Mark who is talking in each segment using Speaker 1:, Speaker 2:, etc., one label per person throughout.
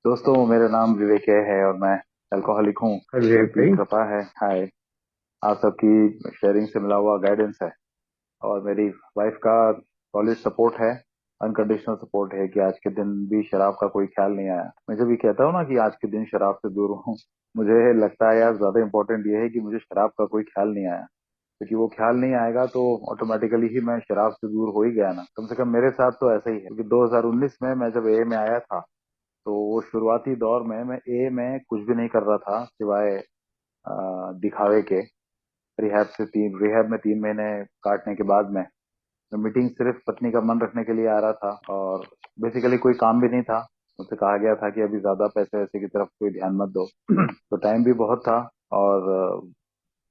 Speaker 1: दोस्तों, मेरा नाम विवेक है और मैं अल्कोहलिक हूँ।
Speaker 2: अरे
Speaker 1: ईश्वर की
Speaker 2: भाई।
Speaker 1: कृपा है। हाय। आप सबकी शेयरिंग से मिला हुआ गाइडेंस है और मेरी वाइफ का सॉलिड सपोर्ट है। अनकंडीशनल सपोर्ट है कि आज के दिन भी शराब का कोई ख्याल नहीं आया। मैं जब ये कहता हूँ ना कि आज के दिन शराब से दूर हूँ, मुझे लगता है यार ज्यादा इंपॉर्टेंट ये है कि मुझे शराब का कोई ख्याल नहीं आया। क्योंकि वो ख्याल नहीं आएगा तो ऑटोमेटिकली ही मैं शराब से दूर हो ही गया ना। कम से कम मेरे साथ तो ऐसा ही है, क्योंकि 2019 में मैं जब ए में आया था तो वो शुरुआती दौर में मैं ए में कुछ भी नहीं कर रहा था सिवाय दिखावे के। रिहैब में 3 महीने काटने के बाद में मैं मीटिंग सिर्फ पत्नी का मन रखने के लिए आ रहा था और बेसिकली कोई काम भी नहीं था। मुझसे कहा गया था कि अभी ज्यादा पैसे वैसे की तरफ कोई ध्यान मत दो। तो टाइम भी बहुत था और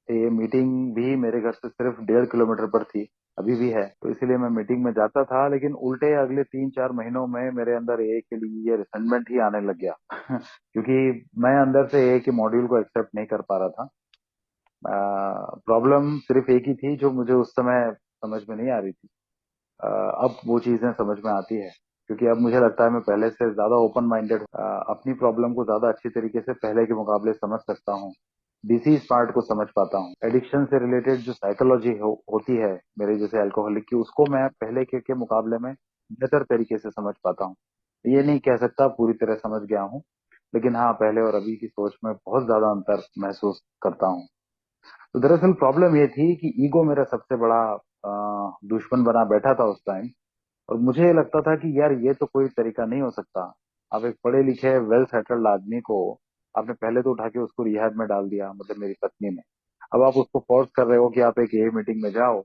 Speaker 1: ये मीटिंग भी मेरे घर से सिर्फ 1.5 किलोमीटर पर थी। अभी भी है, तो इसीलिए मैं मीटिंग में जाता था, लेकिन उल्टे अगले 3-4 महीनों में मेरे अंदर ए के लिए ये रिसेंटमेंट ही आने लग गया। क्योंकि मैं अंदर से ए के मॉड्यूल को एक्सेप्ट नहीं कर पा रहा था। प्रॉब्लम सिर्फ एक ही थी जो मुझे उस समय समझ में नहीं आ रही थी। अब वो चीजें समझ में आती है, क्योंकि अब मुझे लगता है मैं पहले से ज्यादा ओपन माइंडेड, अपनी प्रॉब्लम को ज्यादा अच्छी तरीके से पहले के मुकाबले समझ सकता हूँ। डिसीज पार्ट को समझ पाता हूँ। एडिक्शन से रिलेटेड जो साइकोलॉजी होती है मेरे जैसे अल्कोहलिक की, उसको मैं पहले के मुकाबले में बेहतर तरीके से समझ पाता हूँ। ये नहीं कह सकता पूरी तरह समझ गया हूँ, लेकिन हाँ, पहले और अभी की सोच में बहुत ज्यादा अंतर महसूस करता हूँ। तो दरअसल प्रॉब्लम ये थी कि ईगो मेरा सबसे बड़ा दुश्मन बना बैठा था उस टाइम। और मुझे लगता था कि यार ये तो कोई तरीका नहीं हो सकता। आप एक पढ़े लिखे वेल सेटल्ड आदमी को आपने पहले तो उठा के उसको रिहैब में डाल दिया, मतलब मेरी पत्नी ने। अब आप उसको फोर्स कर रहे हो कि आप एक ए मीटिंग में जाओ।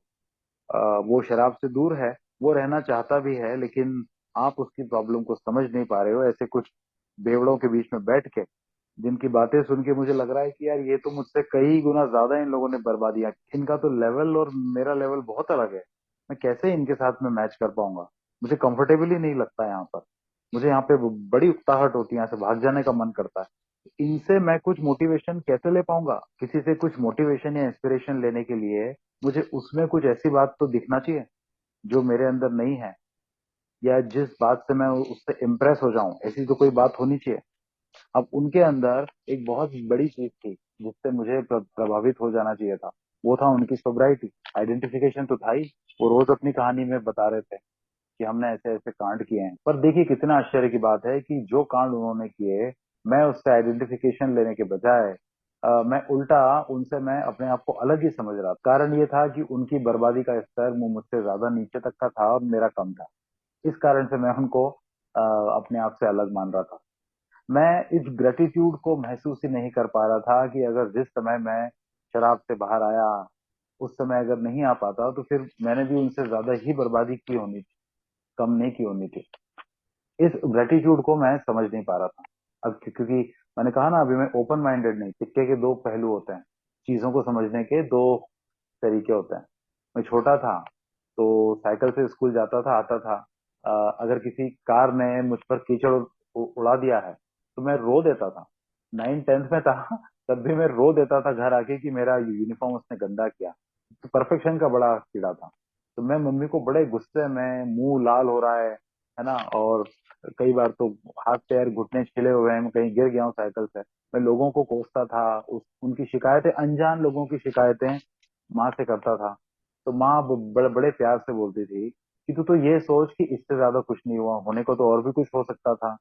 Speaker 1: वो शराब से दूर है, वो रहना चाहता भी है, लेकिन आप उसकी प्रॉब्लम को समझ नहीं पा रहे हो। ऐसे कुछ बेवड़ों के बीच में बैठ के जिनकी बातें सुन के मुझे लग रहा है कि यार ये तो मुझसे कई गुना ज्यादा इन लोगों ने बर्बादियां की। इनका तो लेवल और मेरा लेवल बहुत अलग है। मैं कैसे इनके साथ में मैच कर पाऊंगा? मुझे कंफर्टेबल ही नहीं लगता यहाँ पर। मुझे यहाँ पे बड़ी उकताहट होती है, यहाँ से भाग जाने का मन करता है। इनसे मैं कुछ मोटिवेशन कैसे ले पाऊंगा? किसी से कुछ मोटिवेशन या इंस्पिरेशन लेने के लिए मुझे उसमें कुछ ऐसी बात तो दिखना चाहिए जो मेरे अंदर नहीं है, या जिस बात से मैं उससे इम्प्रेस हो जाऊं, ऐसी तो कोई बात होनी चाहिए। अब उनके अंदर एक बहुत बड़ी चीज थी जिससे मुझे प्रभावित हो जाना चाहिए था। वो था उनकी सोब्राइटी। आइडेंटिफिकेशन तो था ही। वो रोज अपनी कहानी में बता रहे थे कि हमने ऐसे ऐसे कांड किए हैं। पर देखिए कितना आश्चर्य की बात है कि जो कांड उन्होंने किए, मैं उससे आइडेंटिफिकेशन लेने के बजाय मैं उल्टा उनसे मैं अपने आप को अलग ही समझ रहा था। कारण ये था कि उनकी बर्बादी का स्तर मुझसे ज्यादा नीचे तक का था और मेरा कम था। इस कारण से मैं उनको अपने आप से अलग मान रहा था। मैं इस ग्रेटिट्यूड को महसूस ही नहीं कर पा रहा था कि अगर जिस समय मैं शराब से बाहर आया, उस समय अगर नहीं आ पाता तो फिर मैंने भी उनसे ज्यादा ही बर्बादी की होनी थी, कम नहीं की होनी थी। इस ग्रेटिट्यूड को मैं समझ नहीं पा रहा था। अब क्योंकि मैंने कहा ना, अभी मैं ओपन माइंडेड नहीं। सिक्के के दो पहलू होते हैं। चीजों को समझने के दो तरीके होते हैं। मैं छोटा था तो साइकिल से स्कूल जाता था, आता था। अगर किसी कार ने मुझ पर कीचड़ उड़ा दिया है तो मैं रो देता था। 9th 10th में था तब भी मैं रो देता था घर आके कि मेरा यूनिफॉर्म उसने गंदा किया। तो परफेक्शन का बड़ा कीड़ा था। तो मैं मम्मी को बड़े गुस्से में, मुंह लाल हो रहा है ना, और कई बार तो हाथ पैर घुटने छिले हुए हैं, मैं कहीं गिर गया हूँ साइकिल से, मैं लोगों को कोसता था। उनकी शिकायतें, अनजान लोगों की शिकायतें माँ से करता था। तो माँ बड़े बड़े प्यार से बोलती थी कि तू तो ये सोच कि इससे ज्यादा कुछ नहीं हुआ, होने को तो और भी कुछ हो सकता था।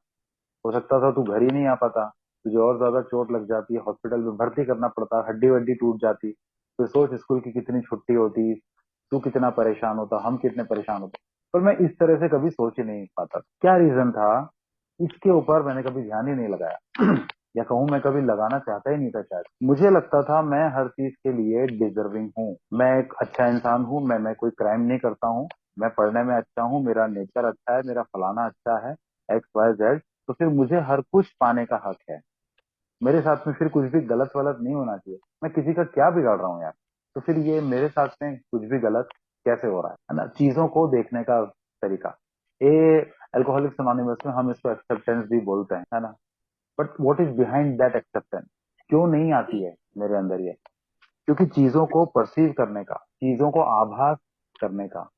Speaker 1: हो सकता था तू घर ही नहीं आ पाता, तुझे और ज्यादा चोट लग जाती, हॉस्पिटल में भर्ती करना पड़ता, हड्डी वड्डी टूट जाती, तो सोच स्कूल की कितनी छुट्टी होती, तू कितना परेशान होता, हम कितने परेशान होते। पर मैं इस तरह से कभी सोच ही नहीं पाता क्या रीजन था। इसके ऊपर मैंने कभी ध्यान ही नहीं लगाया। या कहूँ मैं कभी लगाना चाहता ही नहीं था शायद। मुझे लगता था मैं हर चीज के लिए डिजर्विंग हूँ, मैं एक अच्छा इंसान हूँ, मैं कोई क्राइम नहीं करता हूँ, मैं पढ़ने में अच्छा हूँ, मेरा नेचर अच्छा है, मेरा फलाना अच्छा है, XYZ। तो फिर मुझे हर कुछ पाने का हक है। मेरे साथ में फिर कुछ भी गलत वलत नहीं होना चाहिए। मैं किसी का क्या बिगाड़ रहा हूँ यार? तो फिर ये मेरे साथ में कुछ भी गलत कैसे हो रहा है ना? चीजों को देखने का तरीका, ये अल्कोहलिक्स अनोनिमस में हम इसको एक्सेप्टेंस भी बोलते हैं, है ना? But what is behind that acceptance? क्यों नहीं आती है मेरे अंदर ये? क्योंकि चीजों को परसीव करने का, चीजों को आभास करने का,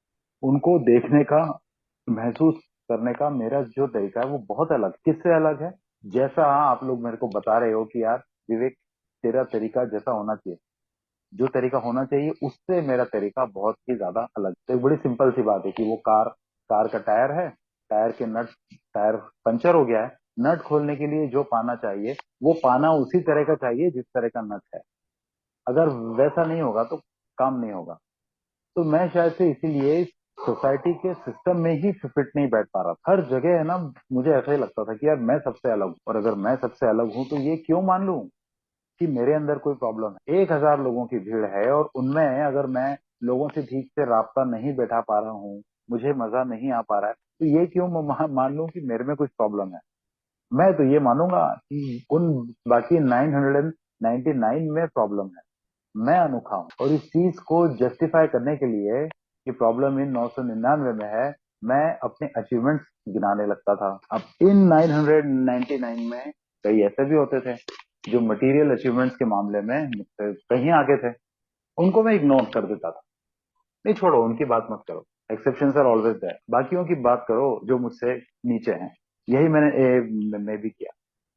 Speaker 1: उनको देखने का, महसूस करने का मेरा जो तरीका है वो बहुत अलग। किससे अलग है? जैसा आप लोग मेरे को बता रहे हो कि यार विवेक, तेरा तरीका जैसा होना चाहिए, जो तरीका होना चाहिए उससे मेरा तरीका बहुत ही ज्यादा अलग। तो एक बड़ी सिंपल सी बात है कि वो कार कार का टायर है, टायर के नट, टायर पंचर हो गया है, नट खोलने के लिए जो पाना चाहिए वो पाना उसी तरह का चाहिए जिस तरह का नट है। अगर वैसा नहीं होगा तो काम नहीं होगा। तो मैं शायद से इसीलिए सोसाइटी के सिस्टम में ही फिट नहीं बैठ पा रहा। हर जगह है ना, मुझे ऐसा ही लगता था कि यार मैं सबसे अलग हूँ, और अगर मैं सबसे अलग हूँ तो ये क्यों मान लूं कि मेरे अंदर कोई प्रॉब्लम है। 1,000 लोगों की भीड़ है और उनमें अगर मैं लोगों से ठीक से राब्ता नहीं बैठा पा रहा हूँ, मुझे मजा नहीं आ पा रहा है, तो ये क्यों मान लूं कि मेरे में कुछ प्रॉब्लम है। मैं तो ये मानूंगा कि उन बाकी 999 में प्रॉब्लम है। मैं अनोखा हूं, और इस चीज को जस्टिफाई करने के लिए कि प्रॉब्लम इन 999 में है, मैं अपने अचीवमेंट्स गिनाने लगता था। अब इन 999 में कई ऐसे भी होते थे जो मटेरियल अचीवमेंट्स के मामले में मुझसे कहीं आगे थे, उनको मैं इग्नोर कर देता था। नहीं, छोड़ो, उनकी बात मत करो, एक्सेप्शंस आर ऑलवेज देयर। बाकियों की बात करो जो मुझसे नीचे हैं। यही मैं भी किया,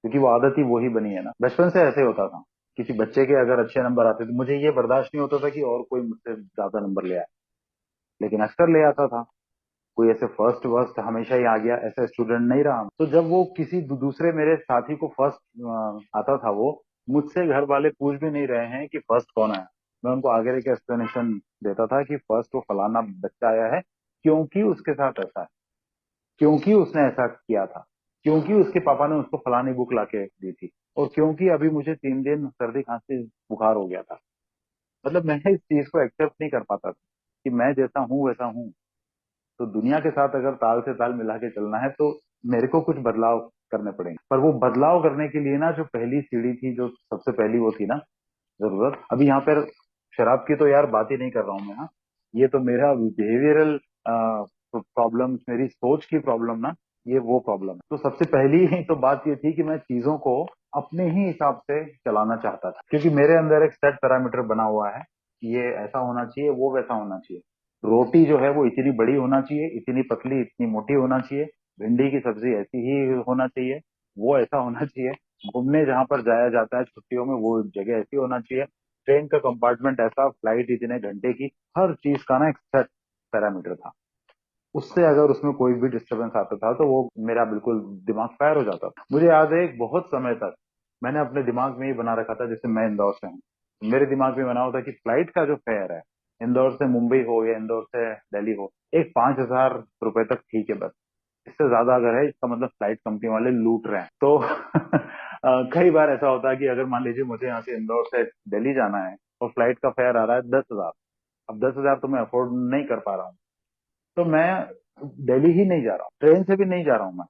Speaker 1: क्योंकि वो आदत ही वही बनी है ना, बचपन से ऐसे होता था। किसी बच्चे के अगर अच्छे नंबर आते तो मुझे ये बर्दाश्त नहीं होता था कि और कोई मुझसे ज्यादा नंबर ले आए, लेकिन अक्सर ले आता था। कोई ऐसे फर्स्ट वर्स्ट हमेशा ही आ गया, ऐसा स्टूडेंट नहीं रहा। तो जब वो किसी दूसरे मेरे साथी को फर्स्ट आता था, वो मुझसे घर वाले पूछ भी नहीं रहे हैं कि फर्स्ट कौन आया, मैं उनको आगे के एक्सप्लेनेशन देता था कि फर्स्ट वो फलाना बच्चा आया है, क्योंकि उसके साथ ऐसा है, क्योंकि उसने ऐसा किया था, क्योंकि उसके पापा ने उसको फलानी बुक लाके दी थी, और क्योंकि अभी मुझे 3 दिन सर्दी खांसी बुखार हो गया था। मतलब मैं इस चीज को एक्सेप्ट नहीं कर पाता था कि मैं जैसा हूँ वैसा हूँ। तो दुनिया के साथ अगर ताल से ताल मिला के चलना है तो मेरे को कुछ बदलाव करने पड़ेंगे। पर वो बदलाव करने के लिए ना, जो पहली सीढ़ी थी, जो सबसे पहली वो थी ना, जरूरत, अभी यहाँ पर शराब की तो यार बात ही नहीं कर रहा हूँ मैं। हाँ, ये तो मेरा बिहेवियरल प्रॉब्लम, मेरी सोच की प्रॉब्लम ना, ये वो प्रॉब्लम है। तो सबसे पहली ही तो बात ये थी कि मैं चीजों को अपने ही हिसाब से चलाना चाहता था, क्योंकि मेरे अंदर एक सेट पैरामीटर बना हुआ है कि ये ऐसा होना चाहिए, वो वैसा होना चाहिए। रोटी जो है वो इतनी बड़ी होना चाहिए, इतनी पतली, इतनी मोटी होना चाहिए। भिंडी की सब्जी ऐसी ही होना चाहिए, वो ऐसा होना चाहिए। घूमने जहां पर जाया जाता है छुट्टियों में, वो जगह ऐसी होना चाहिए। ट्रेन का कंपार्टमेंट ऐसा, फ्लाइट इतने घंटे की, हर चीज का ना एक सेट पैरामीटर था। उससे अगर उसमें कोई भी डिस्टरबेंस आता था तो वो मेरा बिल्कुल दिमाग फायर हो जाता था। मुझे याद है एक बहुत समय तक मैंने अपने दिमाग में ही बना रखा था, जैसे मैं इंदौर से हूँ, मेरे दिमाग में बना हुआ था कि फ्लाइट का जो फेयर है, इंदौर से मुंबई हो या इंदौर से दिल्ली हो, एक 5,000 रुपए तक ठीक है बस। इससे ज्यादा अगर है, इसका मतलब फ्लाइट कंपनी वाले लूट रहे हैं। तो कई बार ऐसा होता है कि अगर मान लीजिए मुझे यहाँ से इंदौर से दिल्ली जाना है और फ्लाइट का फेयर आ रहा है 10,000। अब 10,000 तो मैं अफोर्ड नहीं कर पा रहा हूँ, तो मैं दिल्ली ही नहीं जा रहा हूँ, ट्रेन से भी नहीं जा रहा हूँ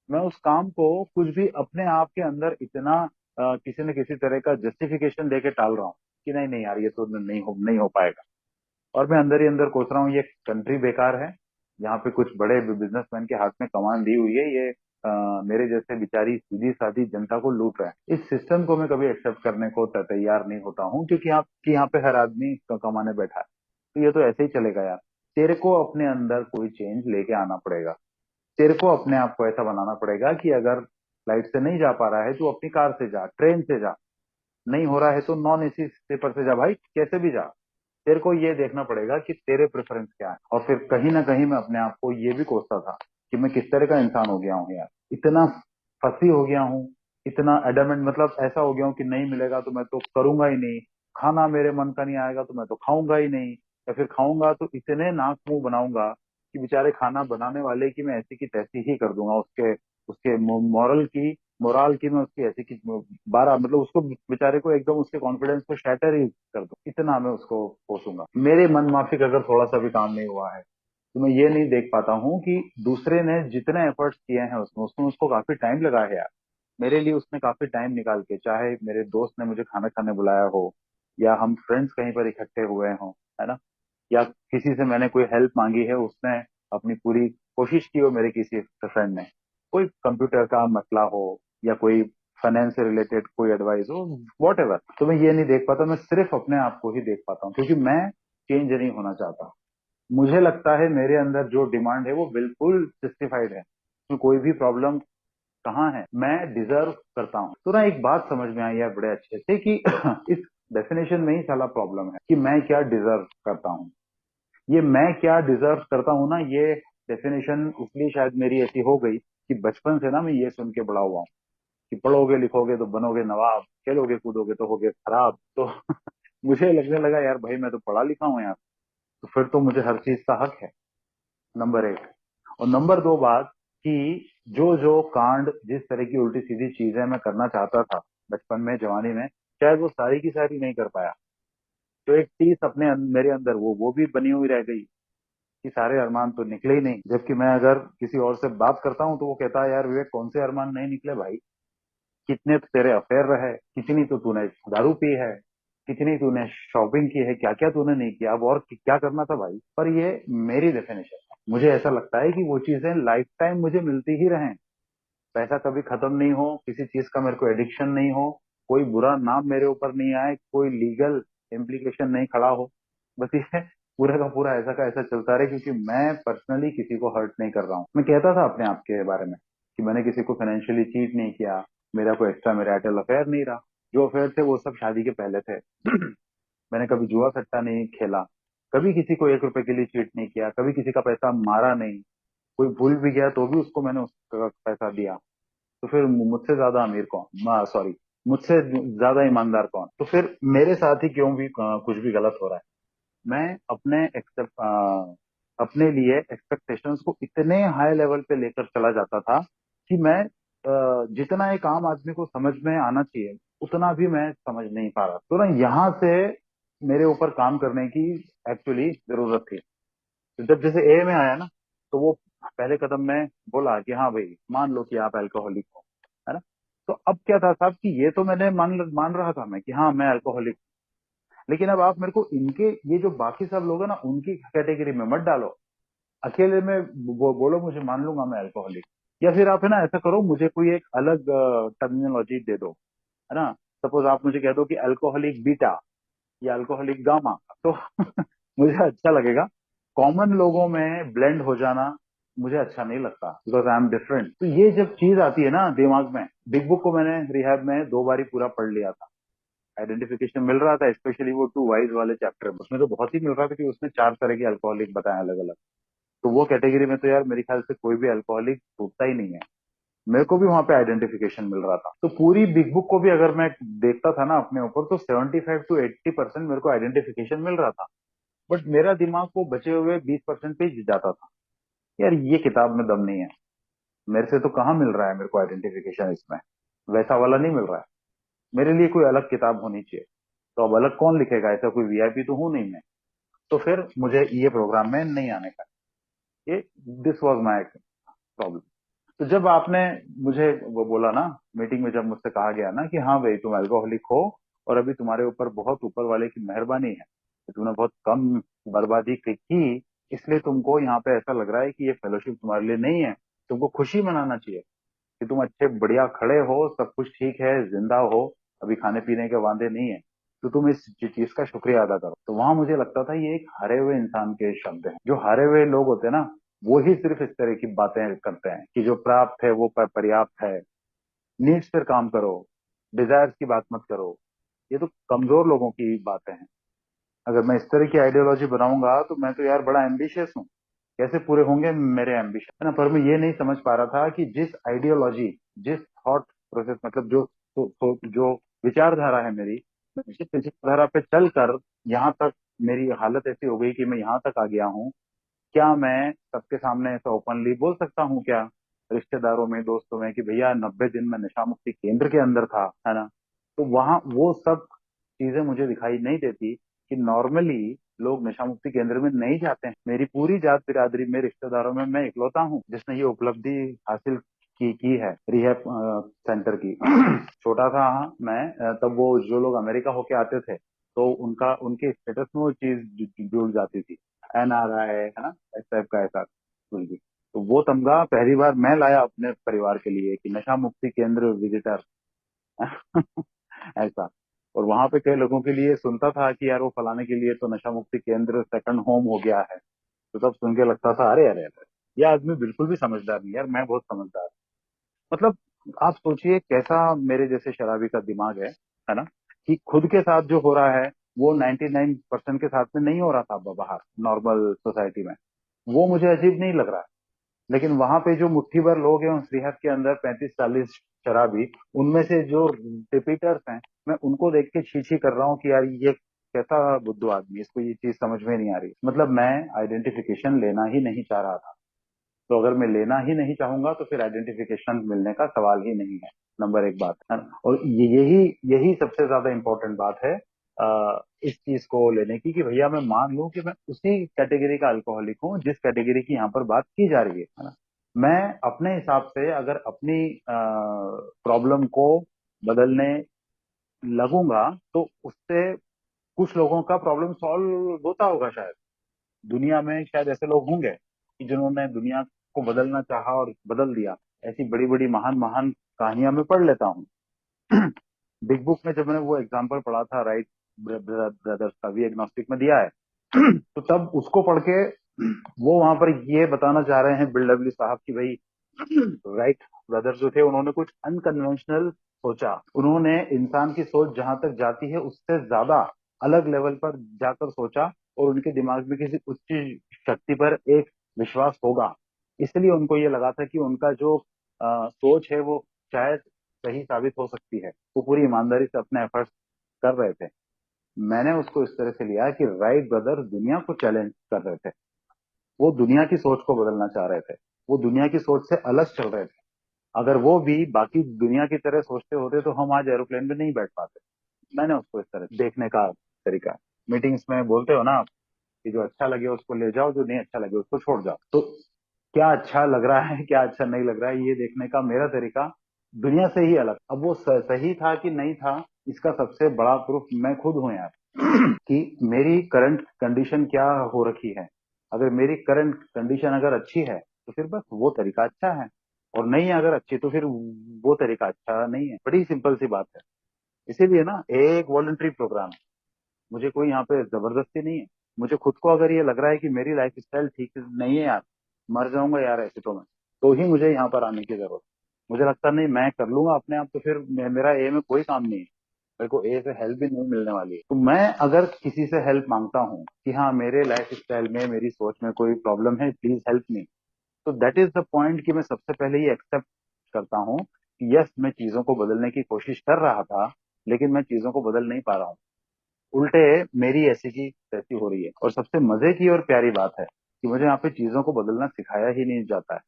Speaker 1: मैं उस काम को कुछ भी अपने आप के अंदर इतना किसी न किसी तरह का जस्टिफिकेशन देके टाल रहा हूँ कि नहीं नहीं यार, ये तो नहीं हो पाएगा। और मैं अंदर ही अंदर सोच रहा हूँ ये कंट्री बेकार है, यहाँ पे कुछ बड़े बिजनेसमैन के हाथ में कमान दी हुई है, ये मेरे जैसे बेचारी सीधी सादी जनता को लूट रहा है। इस सिस्टम को मैं कभी एक्सेप्ट करने को तैयार नहीं होता हूँ, क्योंकि यहाँ पे हर आदमी कमाने बैठा है, तो ये तो ऐसे ही चलेगा यार। तेरे को अपने अंदर कोई चेंज लेके आना पड़ेगा। तेरे को अपने आप को ऐसा बनाना पड़ेगा कि अगर फ्लाइट से नहीं जा पा रहा है तो अपनी कार से जा, ट्रेन से जा, नहीं हो रहा है तो नॉन एसी स्लीपर से जा, भाई कैसे भी जा। तेरे को ये देखना पड़ेगा कि तेरे प्रेफरेंस क्या है। और फिर कहीं ना कहीं मैं अपने आप को ये भी कोसता था कि मैं किस तरह का इंसान हो गया हूँ यार, इतना फंसी हो गया हूँ, इतना एडमेंट, मतलब ऐसा हो गया हूँ कि नहीं मिलेगा तो मैं तो करूंगा ही नहीं। खाना मेरे मन का नहीं आएगा तो मैं तो खाऊंगा ही नहीं, या फिर खाऊंगा तो इतने नाक मुंह बनाऊंगा कि बेचारे खाना बनाने वाले की मैं ऐसी की तैसी ही कर दूंगा, उसके उसके मोरल की मैं उसकी ऐसी की 12, मतलब उसको बेचारे को एकदम उसके कॉन्फिडेंस को शैटर ही कर दूं, इतना मैं उसको कोसूंगा। मेरे मन माफिक अगर थोड़ा सा भी काम नहीं हुआ है तो मैं ये नहीं देख पाता हूँ कि दूसरे ने जितने एफर्ट्स किए हैं उसमें उसमें उसको काफी टाइम लगा है यार। मेरे लिए उसने काफी टाइम निकाल के, चाहे मेरे दोस्त ने मुझे खाना खाने बुलाया हो, या हम फ्रेंड्स कहीं पर इकट्ठे हुए हों, है ना, या किसी से मैंने कोई हेल्प मांगी है, उसने अपनी पूरी कोशिश की हो, मेरे किसी फ्रेंड ने, कोई कंप्यूटर का मसला हो या कोई फाइनेंस से रिलेटेड कोई एडवाइस हो, वॉट एवर, तो मैं ये नहीं देख पाता, मैं सिर्फ अपने आप को ही देख पाता हूँ, क्योंकि मैं चेंज नहीं होना चाहता। मुझे लगता है मेरे अंदर जो डिमांड है वो बिल्कुल जस्टिफाइड है, उसमें कोई भी प्रॉब्लम कहाँ है, मैं डिजर्व करता हूँ। तो ना एक बात समझ में आई यार बड़े अच्छे से कि इस डेफिनेशन में ही साला प्रॉब्लम है कि मैं क्या डिजर्व करता हूँ। ये मैं क्या डिजर्व करता हूँ ना, ये डेफिनेशन इसलिए शायद मेरी ऐसी हो गई कि बचपन से ना मैं ये सुन के बड़ा हुआ हूँ कि पढ़ोगे लिखोगे तो बनोगे नवाब, खेलोगे कूदोगे तो होगे खराब। तो मुझे लगने लगा यार भाई मैं तो पढ़ा लिखा हूँ यार, तो फिर तो मुझे हर चीज का हक है, नंबर एक। और नंबर दो बात कि जो जो कांड जिस तरह की उल्टी सीधी चीजें मैं करना चाहता था बचपन में जवानी में, शायद वो सारी की सारी नहीं कर पाया। तो एक टीस अपने मेरे अंदर वो भी बनी हुई रह गई कि सारे अरमान तो निकले ही नहीं। जबकि मैं अगर किसी और से बात करता हूँ तो वो कहता है यार विवेक कौन से अरमान नहीं निकले भाई, कितने तो तेरे अफेयर रहे, कितनी तो तूने दारू पी है, कितनी तूने शॉपिंग की है, क्या क्या तूने नहीं किया, अब और क्या करना था भाई। पर ये मेरी डेफिनेशन है, मुझे ऐसा लगता है कि वो चीजें लाइफ टाइम मुझे मिलती ही रहें, पैसा कभी खत्म नहीं हो, किसी चीज का मेरे को एडिक्शन नहीं हो, कोई बुरा नाम मेरे ऊपर नहीं आए, कोई लीगल इम्प्लीकेशन नहीं खड़ा हो, बस ये पूरा का पूरा ऐसा का ऐसा चलता रहे, क्योंकि मैं पर्सनली किसी को हर्ट नहीं कर रहा हूँ। मैं कहता था अपने आप के बारे में कि मैंने किसी को फाइनेंशियली चीट नहीं किया, मेरा कोई एक्स्ट्रा मैरिटल अफेयर नहीं रहा, जो अफेयर थे वो सब शादी के पहले थे। मैंने कभी जुआ सट्टा नहीं खेला, कभी किसी को 1 रुपए के लिए चीट नहीं किया, कभी किसी का पैसा मारा नहीं, कोई भूल भी गया तो भी उसको मैंने उसका पैसा दिया। तो फिर मुझसे ज्यादा अमीर कौन, सॉरी, मुझसे ज्यादा ईमानदार कौन। तो फिर मेरे साथ ही क्यों भी कुछ भी गलत हो रहा है। मैं अपने लिए एक्सपेक्टेशंस को इतने हाई लेवल पे लेकर चला जाता था कि मैं जितना एक आम आदमी को समझ में आना चाहिए उतना भी मैं समझ नहीं पा रहा। तो ना यहाँ से मेरे ऊपर काम करने की एक्चुअली जरूरत थी। तो जब जैसे ए में आया ना, तो वो पहले कदम में बोला कि हाँ भाई मान लो कि आप अल्कोहलिक हो, है ना। तो अब क्या था साहब कि ये तो मैंने मान रहा था मैं कि हाँ मैं अल्कोहलिक, लेकिन अब आप मेरे को इनके ये जो बाकी सब लोग हैं ना उनकी कैटेगरी में मत डालो। अकेले में बोलो मुझे, मान लूंगा मैं अल्कोहलिक। या फिर आप है ना ऐसा करो, मुझे कोई एक अलग टर्मिनोलॉजी दे दो, है ना। सपोज आप मुझे कह दो कि अल्कोहलिक बीटा या अल्कोहलिक गामा, तो मुझे अच्छा लगेगा। कॉमन लोगों में ब्लेंड हो जाना मुझे अच्छा नहीं लगता, बिकॉज आई एम डिफरेंट। तो ये जब चीज आती है ना दिमाग में, बिग बुक को मैंने रिहैब में 2 बार ही पूरा पढ़ लिया था। आइडेंटिफिकेशन मिल रहा था, स्पेशली वो टू वाइज वाले चैप्टर में, उसमें तो बहुत ही मिल रहा था कि उसने 4 तरह के अल्कोहलिक बताए अलग अलग। तो वो कैटेगरी में तो यार मेरे ख्याल से कोई भी अल्कोहलिक टूटता ही नहीं है। मेरे को भी वहां पे आइडेंटिफिकेशन मिल रहा था। तो पूरी बिग बुक को भी अगर मैं देखता था ना अपने ऊपर, तो 75 to 80% मेरे को आइडेंटिफिकेशन मिल रहा था। बट मेरा दिमाग को बचे हुए 20% पे ही जाता था, यार ये किताब में दम नहीं है, मेरे से तो कहाँ मिल रहा है मेरे को आइडेंटिफिकेशन इसमें, वैसा वाला नहीं मिल रहा है। मेरे लिए कोई अलग किताब होनी चाहिए। तो अब अलग कौन लिखेगा, ऐसा कोई वीआईपी तो हूं नहीं मैं। तो फिर मुझे ये प्रोग्राम में नहीं आने का, ये दिस वॉज माई प्रॉब्लम। तो जब आपने मुझे वो बोला ना मीटिंग में, जब मुझसे कहा गया ना कि हाँ भाई तुम अल्कोहलिक हो और अभी तुम्हारे ऊपर बहुत ऊपर वाले की मेहरबानी है कि तुमने बहुत कम बर्बादी की, इसलिए तुमको यहाँ पे ऐसा लग रहा है कि ये फेलोशिप तुम्हारे लिए नहीं है, तुमको खुशी मनाना चाहिए कि तुम अच्छे बढ़िया खड़े हो, सब कुछ ठीक है, जिंदा हो, अभी खाने पीने के वादे नहीं है, तो तुम इस चीज का शुक्रिया अदा करो। तो वहां मुझे लगता था ये एक हारे हुए इंसान के शब्द हैं। जो हारे हुए लोग होते हैं ना, वो ही सिर्फ इस तरह की बातें करते हैं कि जो प्राप्त है वो पर्याप्त है, नीड्स पर काम करो, डिजायर्स की बात मत करो। ये तो कमजोर लोगों की बातें हैं। अगर मैं इस तरह की आइडियोलॉजी बनाऊंगा तो मैं तो यार बड़ा एम्बिशियस हूँ, कैसे पूरे होंगे मेरे एम्बिशन, है ना। पर मैं ये नहीं समझ पा रहा था कि जिस आइडियोलॉजी, जिस थॉट प्रोसेस, मतलब जो विचारधारा है मेरी, मैं जिस विचारधारा पे चलकर यहाँ तक मेरी हालत ऐसी हो गई कि मैं यहाँ तक आ गया हूँ, क्या मैं सबके सामने ऐसा ओपनली बोल सकता हूँ क्या, रिश्तेदारों में दोस्तों में, कि भैया 90 दिन में नशा मुक्ति केंद्र के अंदर था, है ना। तो वहां वो सब चीजें मुझे दिखाई नहीं देती कि नॉर्मली लोग नशा मुक्ति केंद्र में नहीं जाते हैं। मेरी पूरी जात बिरादरी में रिश्तेदारों में मैं इकलौता हूँ जिसने ये उपलब्धि हासिल की है रिहैब सेंटर की। छोटा था हाँ मैं, तब वो जो लोग अमेरिका होके आते थे तो उनका उनके स्टेटस में वो चीज जुड़ जाती थी, एनआरआई, है ना, इस टाइप का ऐसा कुछ भी। तो वो तमगा पहली बार मैं लाया अपने परिवार के लिए कि नशा मुक्ति केंद्र विजिटर ऐसा। और वहां पे कई लोगों के लिए सुनता था कि यार वो फलाने के लिए तो नशा मुक्ति केंद्र सेकंड होम हो गया है। तो तब सुन के लगता था अरे अरे अरे, ये आदमी बिल्कुल भी समझदार नहीं, यार मैं बहुत समझदार। मतलब आप सोचिए कैसा मेरे जैसे शराबी का दिमाग है ना, कि खुद के साथ जो हो रहा है वो 99% के साथ में नहीं हो रहा था बाहर नॉर्मल सोसाइटी में, वो मुझे अजीब नहीं लग रहा है। लेकिन वहां पे जो मुट्ठी भर लोग हैं उस रिहब के अंदर 35-40 शराबी, उनमें से जो रिपीटर्स हैं, मैं उनको देख के छी छी कर रहा हूँ कि यार ये कैसा बुद्धू आदमी, इसको ये चीज समझ में नहीं आ रही। मतलब मैं आइडेंटिफिकेशन लेना ही नहीं चाह रहा था। तो अगर मैं लेना ही नहीं चाहूंगा तो फिर आइडेंटिफिकेशन मिलने का सवाल ही नहीं है। नंबर एक बात है ना? और यही यही सबसे ज्यादा इंपॉर्टेंट बात है इस चीज को लेने की, कि भैया मैं मान लूं कि मैं उसी कैटेगरी का अल्कोहलिक हूँ जिस कैटेगरी की यहाँ पर बात की जा रही है ना। मैं अपने हिसाब से अगर अपनी प्रॉब्लम को बदलने लगूंगा तो उससे कुछ लोगों का प्रॉब्लम सॉल्व होता होगा शायद। दुनिया में शायद ऐसे लोग होंगे कि जिन्होंने दुनिया को बदलना चाहा और बदल दिया। ऐसी बड़ी बड़ी महान महान कहानियां मैं पढ़ लेता हूँ। बिग बुक में जब मैंने वो एग्जाम्पल पढ़ा था, राइट ब्रदर्स का, वी एग्नोस्टिक में दिया है, तो तब उसको पढ़ के वो वहां पर ये बताना चाह रहे हैं बिल डब्ल्यू साहब की भाई, राइट ब्रदर्स जो थे उन्होंने कुछ अनकन्वेंशनल सोचा। उन्होंने इंसान की सोच जहां तक जाती है उससे ज्यादा अलग लेवल पर जाकर सोचा, और उनके दिमाग में किसी उच्च शक्ति पर एक विश्वास होगा। इसलिए उनको ये लगा था कि उनका जो सोच है वो शायद सही साबित हो सकती है। वो पूरी ईमानदारी से अपने एफर्ट्स कर रहे थे। मैंने उसको इस तरह से लिया कि राइट ब्रदर दुनिया को चैलेंज कर रहे थे। वो दुनिया की सोच को बदलना चाह रहे थे। वो दुनिया की सोच से अलग चल रहे थे। अगर वो भी बाकी दुनिया की तरह सोचते होते तो हम आज एरोप्लेन में नहीं बैठ पाते। मैंने उसको इस तरह देखने का तरीका। मीटिंग्स में बोलते हो ना आप कि जो अच्छा लगे उसको ले जाओ, जो नहीं अच्छा लगे उसको छोड़ जाओ। तो क्या अच्छा लग रहा है क्या अच्छा नहीं लग रहा है ये देखने का मेरा तरीका दुनिया से ही अलग। अब वो सही था कि नहीं था, इसका सबसे बड़ा प्रूफ मैं खुद हूं यार। कि मेरी करंट कंडीशन क्या हो रखी है। अगर मेरी करंट कंडीशन अगर अच्छी है तो फिर बस वो तरीका अच्छा है, और नहीं अगर अच्छी तो फिर वो तरीका अच्छा नहीं है। बड़ी सिंपल सी बात है। इसीलिए ना एक वॉलंटरी प्रोग्राम है। मुझे कोई यहाँ पे जबरदस्ती नहीं है। मुझे खुद को अगर ये लग रहा है कि मेरी लाइफ स्टाइल ठीक नहीं है यार, मर जाऊंगा यार ऐसे तो ही मुझे यहाँ पर आने की जरूरत है। मुझे लगता नहीं मैं कर लूंगा अपने आप तो फिर मेरा ए में कोई काम नहीं है। मेरे को ए से हेल्प भी नहीं मिलने वाली है। तो मैं अगर किसी से हेल्प मांगता हूँ कि हाँ मेरे लाइफ स्टाइल में मेरी सोच में कोई प्रॉब्लम है, प्लीज हेल्प मी, तो दैट इज द पॉइंट कि मैं सबसे पहले ये एक्सेप्ट करता हूँ कि यस मैं चीजों को बदलने की कोशिश कर रहा था, लेकिन मैं चीजों को बदल नहीं पा रहा हूँ। उल्टे मेरी ऐसी की तैसी हो रही है। और सबसे मजे की और प्यारी बात है कि मुझे यहाँ पे चीजों को बदलना सिखाया ही नहीं जाता है।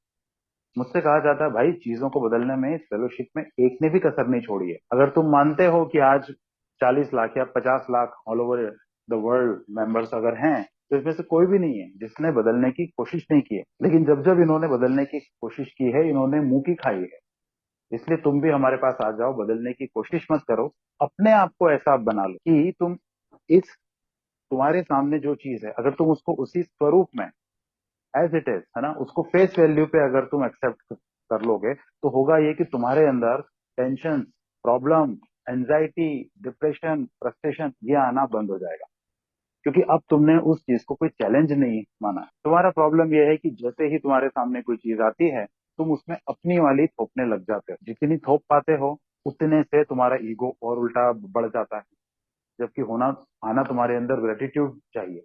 Speaker 1: मुझसे कहा जाता है भाई चीजों को बदलने में इस फेलोशिप में एक ने भी कसर नहीं छोड़ी है। अगर तुम मानते हो कि आज 40 लाख या 50 lakh all over the world members अगर हैं, तो इसमें से कोई भी नहीं है जिसने बदलने की कोशिश नहीं की है। लेकिन जब जब इन्होंने बदलने की कोशिश की है इन्होंने मुंह की खाई है। इसलिए तुम भी हमारे पास आ जाओ, बदलने की कोशिश मत करो। अपने आप को ऐसा बना लो कि तुम इस तुम्हारे सामने जो चीज है अगर तुम उसको उसी स्वरूप में एज इट इज है ना, उसको फेस वैल्यू पे अगर तुम एक्सेप्ट कर लोगे, तो होगा ये कि तुम्हारे अंदर tension, problem, anxiety, depression, frustration ये आना बंद हो जाएगा। क्योंकि अब तुमने उस चीज को कोई चैलेंज नहीं माना। तुम्हारा प्रॉब्लम यह है कि जैसे ही तुम्हारे सामने कोई चीज आती है तुम उसमें अपनी वाली थोपने लग जाते हो। जितनी थोप पाते हो उतने से तुम्हारा ईगो और उल्टा बढ़ जाता है। जबकि होना आना तुम्हारे अंदर ग्रेटिट्यूड चाहिए,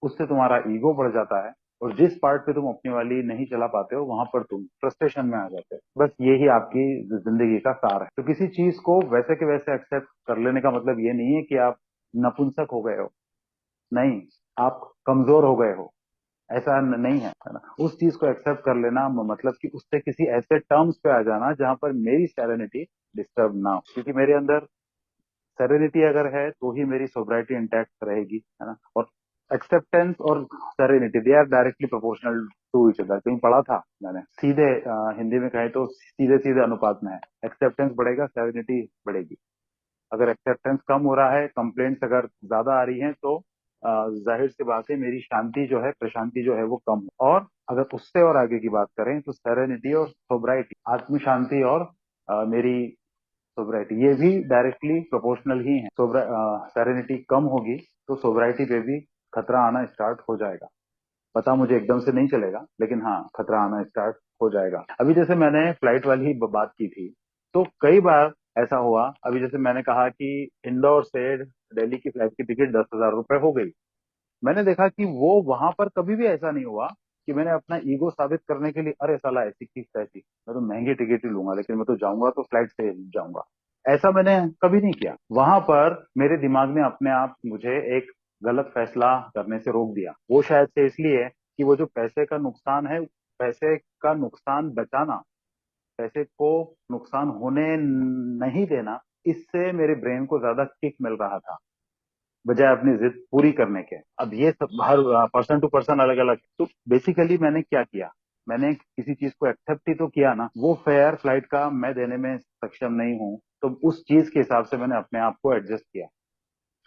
Speaker 1: उससे तुम्हारा ईगो बढ़ जाता है। और जिस पार्ट पे तुम अपनी वाली नहीं चला पाते हो वहां पर तुम फ्रस्ट्रेशन में आ जाते हो। बस यही आपकी जिंदगी का सार है। तो किसी चीज को वैसे के वैसे एक्सेप्ट कर लेने का मतलब ये नहीं है कि आप नपुंसक हो गए हो। नहीं, आप कमजोर हो गए हो, ऐसा नहीं है ना। उस चीज को एक्सेप्ट कर लेना मतलब कि उससे किसी ऐसे टर्म्स पे आ जाना जहां पर मेरी सेरेनिटी डिस्टर्ब ना हो। क्योंकि मेरे अंदर सेरेनिटी अगर है तो ही मेरी सोब्राइटी इंटैक्ट रहेगी, है ना। और एक्सेप्टेंस और serenity they are directly proportional to each other. कहीं पढ़ा था मैंने, सीधे हिंदी में कहे तो सीधे सीधे अनुपात में है। एक्सेप्टेंस बढ़ेगा सेरेनिटी बढ़ेगी। अगर एक्सेप्टेंस कम हो रहा है, कंप्लेंट्स अगर ज्यादा आ रही हैं, तो जाहिर सी बात है मेरी शांति जो है, प्रशांति जो है वो कम हो। और अगर उससे और आगे की बात करें तो सेरेनिटी और सोब्राइटी, आत्म शांति और मेरी सोब्राइटी, ये भी डायरेक्टली प्रोपोर्शनल ही है। सेरेनिटी कम होगी तो सोब्राइटी पे भी खतरा आना स्टार्ट हो जाएगा। पता मुझे एकदम से नहीं चलेगा लेकिन हाँ खतरा आना स्टार्ट हो जाएगा। अभी जैसे मैंने फ्लाइट वाली बात की थी, तो कई बार ऐसा हुआ। अभी जैसे मैंने कहा कि इंदौर से दिल्ली की फ्लाइट की टिकट 10,000 रुपए हो गई। मैंने देखा कि वो वहां पर कभी भी ऐसा नहीं हुआ कि मैंने अपना ईगो साबित करने के लिए, अरे साला ऐसी की तैसी, मैं तो महंगी टिकट ही लूंगा लेकिन मैं तो जाऊंगा तो फ्लाइट से ही जाऊंगा, ऐसा मैंने कभी नहीं किया। वहां पर मेरे दिमाग ने अपने आप मुझे एक गलत फैसला करने से रोक दिया। वो शायद से इसलिए कि वो जो पैसे का नुकसान है, पैसे का नुकसान बचाना, पैसे को नुकसान होने नहीं देना, इससे मेरे ब्रेन को ज्यादा किक मिल रहा था बजाय अपनी जिद पूरी करने के। अब ये सब हर पर्सन टू पर्सन अलग अलग। तो बेसिकली मैंने क्या किया, मैंने किसी चीज को एक्सेप्ट ही तो किया ना, वो फेयर फ्लाइट का मैं देने में सक्षम नहीं हूं, तो उस चीज के हिसाब से मैंने अपने आप को एडजस्ट किया।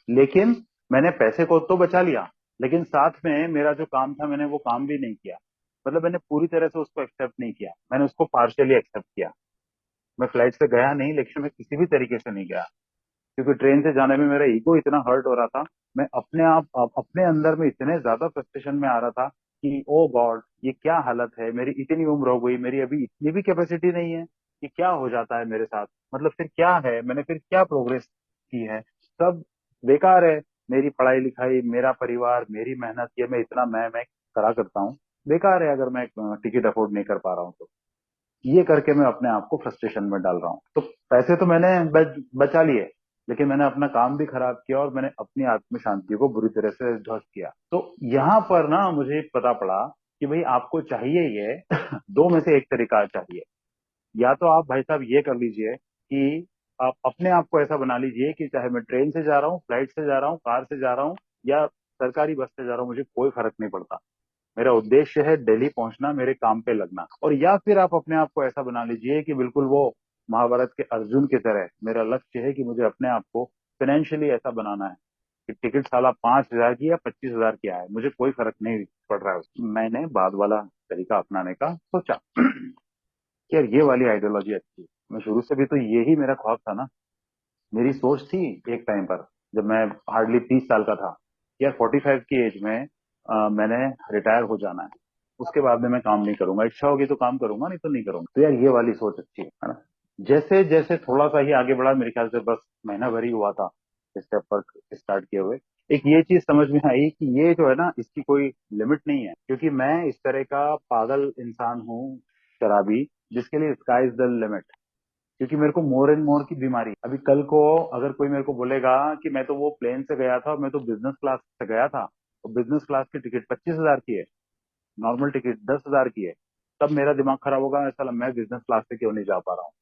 Speaker 1: लेकिन मैंने पैसे को तो बचा लिया, लेकिन साथ में मेरा जो काम था मैंने वो काम भी नहीं किया। मतलब मैंने पूरी तरह से उसको एक्सेप्ट नहीं किया, मैंने उसको पार्शियली एक्सेप्ट किया। मैं फ्लाइट से गया नहीं, लेकिन मैं किसी भी तरीके से नहीं गया, क्योंकि ट्रेन से जाने में मेरा ईगो इतना हर्ट हो रहा था। मैं अपने आप अपने अंदर में इतने ज्यादा फ्रस्ट्रेशन में आ रहा था कि ओ गॉड, ये क्या हालत है, मेरी इतनी उम्र हो गई, मेरी अभी इतनी भी कैपेसिटी नहीं है कि क्या हो जाता है मेरे साथ, मतलब फिर क्या है, मैंने फिर क्या प्रोग्रेस की है, सब बेकार है। मेरी पढ़ाई लिखाई, मेरा परिवार, मेरी मेहनत, ये मैं इतना मैं करा करता हूँ, बेकार है अगर मैं टिकट अफोर्ड नहीं कर पा रहा हूँ तो। ये करके मैं अपने आप को फ्रस्ट्रेशन में डाल रहा हूँ। तो पैसे तो मैंने बचा लिए, लेकिन मैंने अपना काम भी खराब किया और मैंने अपनी आत्म शांति को बुरी तरह से ध्वस्त किया। तो यहाँ पर ना मुझे पता पड़ा कि भाई आपको चाहिए ये दो में से एक तरीका चाहिए। या तो आप भाई साहब ये कर लीजिए कि आप अपने आप को ऐसा बना लीजिए कि चाहे मैं ट्रेन से जा रहा हूँ, फ्लाइट से जा रहा हूँ, कार से जा रहा हूँ, या सरकारी बस से जा रहा हूँ, मुझे कोई फर्क नहीं पड़ता। मेरा उद्देश्य है दिल्ली पहुंचना, मेरे काम पे लगना। और या फिर आप अपने आप को ऐसा बना लीजिए कि बिल्कुल वो महाभारत के अर्जुन की तरह मेरा लक्ष्य है कि मुझे अपने आप को फाइनेंशियली ऐसा बनाना है कि टिकट साला 5,000 की या 25,000 की आए, मुझे कोई फर्क नहीं पड़ रहा है मैंने बाद वाला तरीका अपनाने का सोचा कि यार ये वाली आइडियोलॉजी अच्छी है। मैं शुरू से भी तो यही मेरा ख्वाब था ना, मेरी सोच थी एक टाइम पर, जब मैं हार्डली 30 साल का था, यार 45 की एज में मैंने रिटायर हो जाना है, उसके बाद में मैं काम नहीं करूंगा, इच्छा होगी तो काम करूंगा, नहीं तो नहीं करूंगा। तो यार ये वाली सोच अच्छी है ना। जैसे जैसे थोड़ा सा ही आगे बढ़ा, मेरे ख्याल से बस महीना भर ही हुआ था स्टेप पर स्टार्ट किए हुए, एक ये चीज समझ में आई कि ये जो है ना, इसकी कोई लिमिट नहीं है, क्योंकि मैं इस तरह का पागल इंसान हूँ, शराबी, जिसके लिए स्काई इज द लिमिट। क्योंकि मेरे को मोर एंड मोर की बीमारी, अभी कल को अगर कोई मेरे को बोलेगा कि मैं तो वो प्लेन से गया था और मैं तो बिजनेस क्लास से गया था, और बिजनेस क्लास की टिकट 25,000 की है, नॉर्मल टिकट 10,000 की है, तब मेरा दिमाग खराब होगा, ऐसा मैं बिजनेस क्लास से क्यों नहीं जा पा रहा हूँ।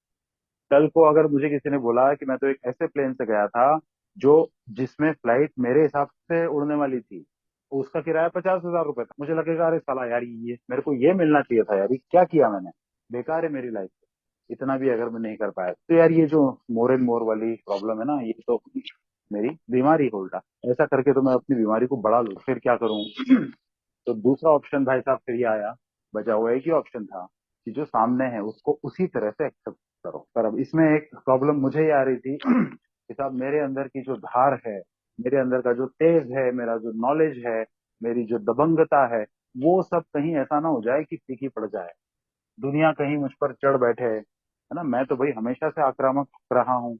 Speaker 1: कल को अगर मुझे किसी ने बोला कि मैं तो एक ऐसे प्लेन से गया था जो जिसमें फ्लाइट मेरे हिसाब से उड़ने वाली थी, उसका किराया 50,000 रुपए था, मुझे लगेगा अरे साला यार, ये मेरे को ये मिलना चाहिए था यार, ये क्या किया मैंने, बेकार है मेरी लाइफ। इतना भी अगर मैं नहीं कर पाया तो यार, ये जो मोर एंड मोर वाली प्रॉब्लम है ना, ये तो मेरी बीमारी है उल्टा। ऐसा करके तो मैं अपनी बीमारी को बढ़ा लूं, फिर क्या करूं। तो दूसरा ऑप्शन भाई साहब फिर ये आया, बचा हुआ एक ही ऑप्शन था कि जो सामने है उसको उसी तरह से एक्सेप्ट करो। पर अब इसमें एक प्रॉब्लम मुझे ये आ रही थी कि साहब मेरे अंदर की जो धार है, मेरे अंदर का जो तेज है, मेरा जो नॉलेज है, मेरी जो दबंगता है, वो सब कहीं ऐसा ना हो जाए कि फीकी पड़ जाए, दुनिया कहीं मुझ पर चढ़ बैठे, है ना। मैं तो भाई हमेशा से आक्रामक रहा हूँ,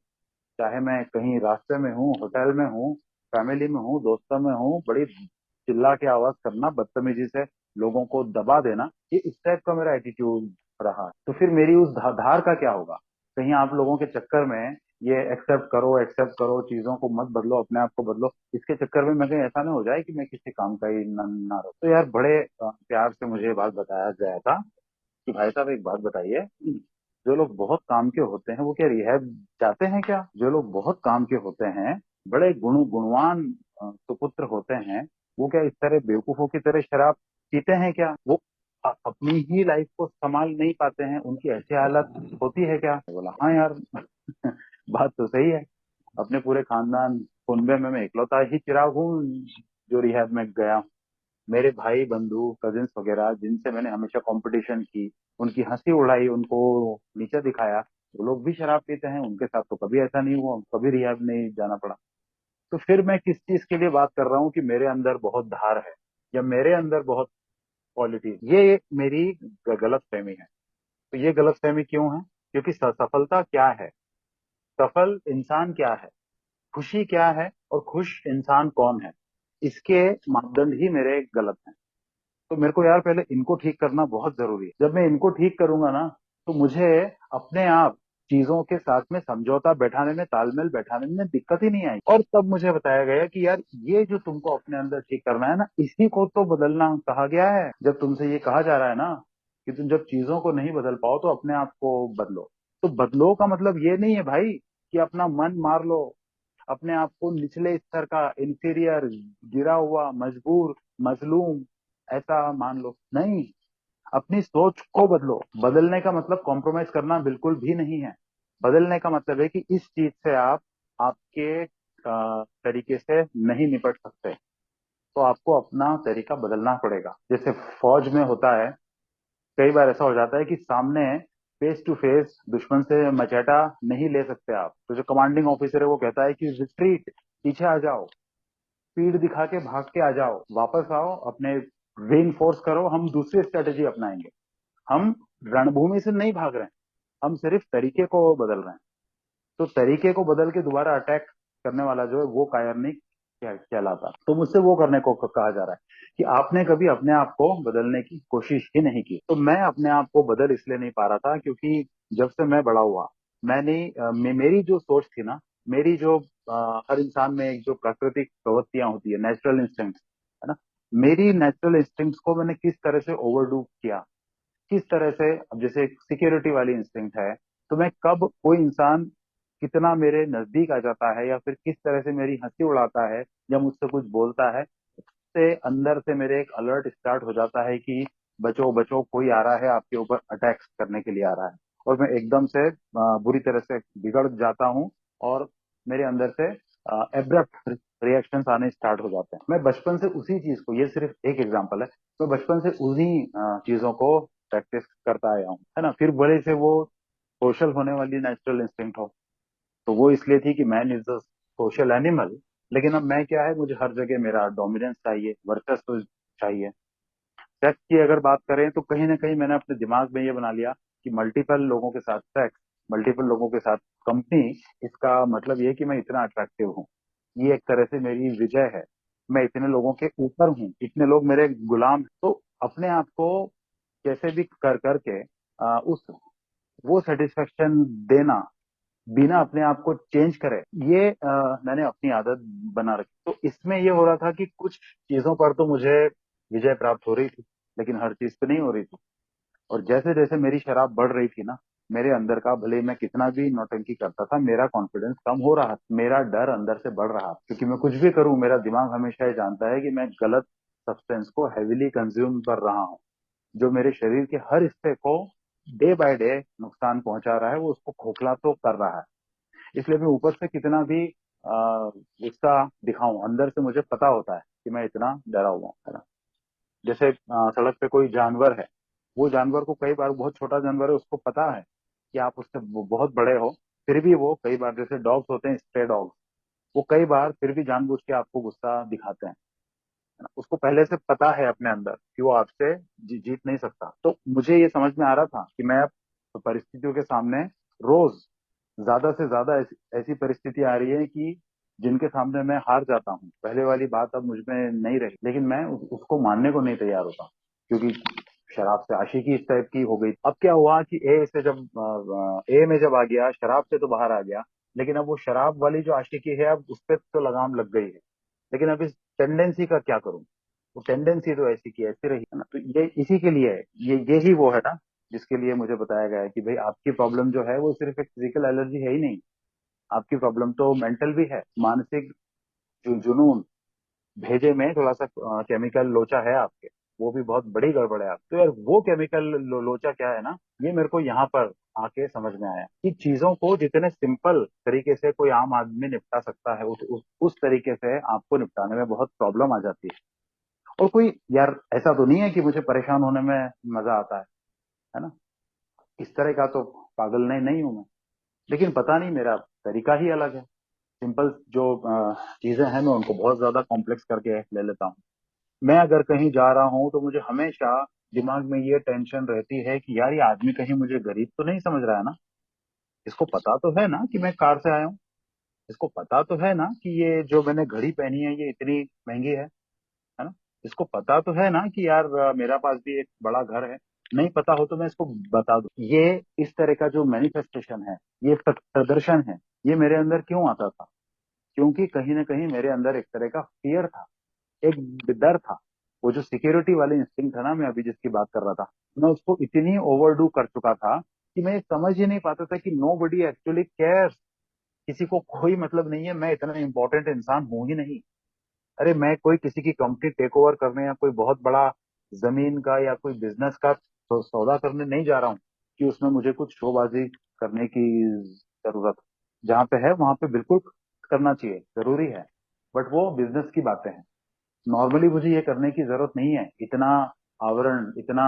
Speaker 1: चाहे मैं कहीं रास्ते में हूँ, होटल में हूँ, फैमिली में हूँ, दोस्तों में हूँ, बड़ी चिल्ला के आवाज करना, बदतमीजी से लोगों को दबा देना, ये इस टाइप का मेरा एटीट्यूड रहा है। तो फिर मेरी उस धार का क्या होगा, कहीं आप लोगों के चक्कर में ये एक्सेप्ट करो, चीजों को मत बदलो, अपने आप को बदलो, इसके चक्कर में मैं कहीं ऐसा ना हो जाए कि मैं किसी काम का ही ना रहो। तो यार बड़े प्यार से मुझे ये बात बताया गया था कि भाई साहब एक बात बताइए, जो लोग बहुत काम के होते हैं वो क्या रिहैब जाते हैं क्या? जो लोग बहुत काम के होते हैं, बड़े गुणवान सुपुत्र होते हैं, वो क्या इस तरह बेवकूफों की तरह शराब पीते हैं क्या? वो अपनी ही लाइफ को संभाल नहीं पाते हैं, उनकी ऐसी हालत होती है क्या? मैं बोला हाँ यार बात तो सही है। अपने पूरे खानदान कुनबे में मैं इकलौता ही चिराग हूँ जो रिहैब में गया। मेरे भाई बंधु कजिन्स वगैरह जिनसे मैंने हमेशा कंपटीशन की, उनकी हंसी उड़ाई, उनको नीचा दिखाया, वो लोग भी शराब पीते हैं, उनके साथ तो कभी ऐसा नहीं हुआ, कभी रिहैब नहीं जाना पड़ा। तो फिर मैं किस चीज के लिए बात कर रहा हूँ कि मेरे अंदर बहुत धार है या मेरे अंदर बहुत क्वालिटी, ये मेरी गलत फहमी है। तो ये गलतफहमी क्यों है? क्योंकि सफलता क्या है, सफल इंसान क्या है, खुशी क्या है और खुश इंसान कौन है, इसके मापदंड ही मेरे गलत हैं। तो मेरे को यार पहले इनको ठीक करना बहुत जरूरी है। जब मैं इनको ठीक करूंगा ना, तो मुझे अपने आप चीजों के साथ में समझौता बैठाने में, तालमेल बैठाने में दिक्कत ही नहीं आई। और तब मुझे बताया गया कि यार ये जो तुमको अपने अंदर ठीक करना है ना, इसी को तो बदलना कहा गया है। जब तुमसे ये कहा जा रहा है ना कि तुम जब चीजों को नहीं बदल पाओ तो अपने आप को बदलो, तो बदलो का मतलब ये नहीं है भाई कि अपना मन मार लो, अपने आप को निचले स्तर का, इंफीरियर, गिरा हुआ, मजबूर, मजलूम ऐसा मान लो। नहीं, अपनी सोच को बदलो। बदलने का मतलब कॉम्प्रोमाइज करना बिल्कुल भी नहीं है। बदलने का मतलब है कि इस चीज से आप आपके तरीके से नहीं निपट सकते, तो आपको अपना तरीका बदलना पड़ेगा। जैसे फौज में होता है, कई बार ऐसा हो जाता है कि सामने फेस टू फेस दुश्मन से मचैटा नहीं ले सकते आप, तो जो कमांडिंग ऑफिसर है वो कहता है कि रिट्रीट, पीछे आ जाओ, स्पीड दिखा के भाग के आ जाओ, वापस आओ, अपने रीइंफोर्स करो, हम दूसरी स्ट्रेटेजी अपनाएंगे। हम रणभूमि से नहीं भाग रहे हैं, हम सिर्फ तरीके को बदल रहे हैं। तो तरीके को बदल के दोबारा अटैक करने वाला जो है वो कायर नहीं कहलाता। तो मुझसे वो करने को कहा जा रहा है कि आपने कभी अपने आप को बदलने की कोशिश ही नहीं की। तो मैं अपने आप को बदल इसलिए नहीं पा रहा था क्योंकि जब से मैं बड़ा हुआ, मैंने मेरी जो सोच थी ना, मेरी जो हर इंसान में एक जो प्राकृतिक प्रवृत्तियां होती है, नेचुरल इंस्टिंक्ट है ना, मेरी नेचुरल इंस्टिंक्ट्स को मैंने किस तरह से ओवरडू किया, किस तरह से। अब जैसे सिक्योरिटी वाली इंस्टिंक्ट है, तो मैं कब कोई इंसान कितना मेरे नजदीक आ जाता है या फिर किस तरह से मेरी हंसी उड़ाता है या मुझसे कुछ बोलता है, से अंदर से मेरे एक अलर्ट स्टार्ट हो जाता है कि बचो बचो, कोई आ रहा है आपके ऊपर, अटैक करने के लिए आ रहा है। और मैं एकदम से बुरी तरह से बिगड़ जाता हूँ और मेरे अंदर से एब्रप्ट रिएक्शंस आने स्टार्ट हो जाते हैं। मैं बचपन से उसी चीज को, ये सिर्फ एक एग्जांपल है, मैं बचपन से उन्हीं चीजों को प्रैक्टिस करता आया हूँ, है ना। फिर बड़े से वो सोशल होने वाली नेचुरल इंस्टिंक्ट हो, तो वो इसलिए थी कि man is the social animal. लेकिन अब मैं क्या है, मुझे हर जगह मेरा डोमिनेंस चाहिए, वर्चस्व चाहिए। सेक्स की अगर बात करें तो कहीं ना कहीं मैंने अपने दिमाग में ये बना लिया कि मल्टीपल लोगों के साथ सेक्स, मल्टीपल लोगों के साथ कंपनी, इसका मतलब ये कि मैं इतना अट्रैक्टिव हूँ। ये एक तरह से मेरी विजय है। मैं इतने लोगों के ऊपर हूँ, इतने लोग मेरे गुलाम हैं। तो अपने आप को कैसे भी कर करके उस वो सेटिस्फेक्शन देना बिना अपने आप को चेंज करे, ये मैंने अपनी आदत बना रखी। तो इसमें ये हो रहा था कि कुछ चीजों पर तो मुझे विजय प्राप्त हो रही थी, लेकिन हर चीज पे नहीं हो रही थी। और जैसे जैसे मेरी शराब बढ़ रही थी ना, मेरे अंदर का, भले मैं कितना भी नौटंकी करता था, मेरा कॉन्फिडेंस कम हो रहा, मेरा डर अंदर से बढ़ रहा, क्योंकि मैं कुछ भी करूं मेरा दिमाग हमेशा ये जानता है कि मैं गलत सब्सटेंस को हैविली कंज्यूम कर रहा हूँ, जो मेरे शरीर के हर हिस्से को डे बाय डे नुकसान पहुंचा रहा है, वो उसको खोखला तो कर रहा है। इसलिए मैं ऊपर से कितना भी गुस्सा दिखाऊं, अंदर से मुझे पता होता है कि मैं इतना डरा हुआ हूं, है ना। जैसे सड़क पे कोई जानवर है, वो जानवर को कई बार, बहुत छोटा जानवर है, उसको पता है कि आप उससे बहुत बड़े हो, फिर भी वो कई बार, जैसे डॉग्स होते हैं, स्ट्रे डॉग्स, वो कई बार फिर भी जानबूझ के आपको गुस्सा दिखाते हैं, है ना? उसको पहले से पता है अपने अंदर कि वो आपसे जीत नहीं सकता। तो मुझे ये समझ में आ रहा था कि मैं अब परिस्थितियों के सामने रोज ज्यादा से ज्यादा ऐसी परिस्थिति आ रही है कि जिनके सामने मैं हार जाता हूँ। पहले वाली बात अब मुझ में नहीं रही, लेकिन मैं उसको मानने को नहीं तैयार होता, क्योंकि शराब से आशिकी इस टाइप की हो गई। अब क्या हुआ कि ए से जब ए में जब आ गया, शराब से तो बाहर आ गया, लेकिन अब वो शराब वाली जो आशिकी है, अब उस पर तो लगाम लग गई है। लेकिन अब इस टेंडेंसी का क्या करूं? वो टेंडेंसी तो ऐसी की ऐसी रही, है ना। तो ये इसी के लिए है, ये ही वो है ना, जिसके लिए मुझे बताया गया है कि भाई आपकी प्रॉब्लम जो है वो सिर्फ एक फिजिकल एलर्जी है ही नहीं, आपकी प्रॉब्लम तो मेंटल भी है, मानसिक जुनून, भेजे में थोड़ा सा केमिकल लोचा है आपके, वो भी बहुत बड़ी गड़बड़ है आप। तो यार वो केमिकल लोचा क्या है ना, ये मेरे को यहाँ पर आके समझ में आया कि चीजों को जितने सिंपल तरीके से कोई आम आदमी निपटा सकता है, उस तरीके से आपको निपटाने में बहुत प्रॉब्लम आ जाती है। और कोई यार ऐसा तो नहीं है कि मुझे परेशान होने में मजा आता है ना, इस तरह का तो पागल नहीं हूं मैं। लेकिन पता नहीं, मेरा तरीका ही अलग है। सिंपल जो चीजें हैं मैं उनको बहुत ज्यादा कॉम्प्लेक्स करके ले लेता हूँ। मैं अगर कहीं जा रहा हूँ तो मुझे हमेशा दिमाग में ये टेंशन रहती है कि यार ये आदमी कहीं मुझे गरीब तो नहीं समझ रहा है ना। इसको पता तो है ना कि मैं कार से आया हूँ। इसको पता तो है ना कि ये जो मैंने घड़ी पहनी है ये इतनी महंगी है ना। इसको पता तो है ना कि यार मेरा पास भी एक बड़ा घर है। नहीं पता हो तो मैं इसको बता दूं। ये इस तरह का जो मैनिफेस्टेशन है, ये प्रदर्शन है, ये मेरे अंदर क्यों आता था? क्योंकि कहीं ना कहीं मेरे अंदर एक तरह का फियर था, एक डर था। वो जो सिक्योरिटी वाले इंस्टिंक्ट था ना, मैं अभी जिसकी बात कर रहा था, मैं उसको इतनी ओवरडू कर चुका था कि मैं समझ ही नहीं पाता था कि नो बडी एक्चुअली केयर्स। किसी को कोई मतलब नहीं है, मैं इतना इंपॉर्टेंट इंसान हूं ही नहीं। अरे मैं कोई किसी की कंपनी टेक ओवर करने या कोई बहुत बड़ा जमीन का या कोई बिजनेस का सौदा करने नहीं जा रहा हूँ कि उसमें मुझे कुछ शोबाजी करने की जरूरत। जहाँ पे है वहां पे बिल्कुल करना चाहिए, जरूरी है। बट वो बिजनेस की बातें हैं। नॉर्मली मुझे ये करने की जरूरत नहीं है। इतना आवरण, इतना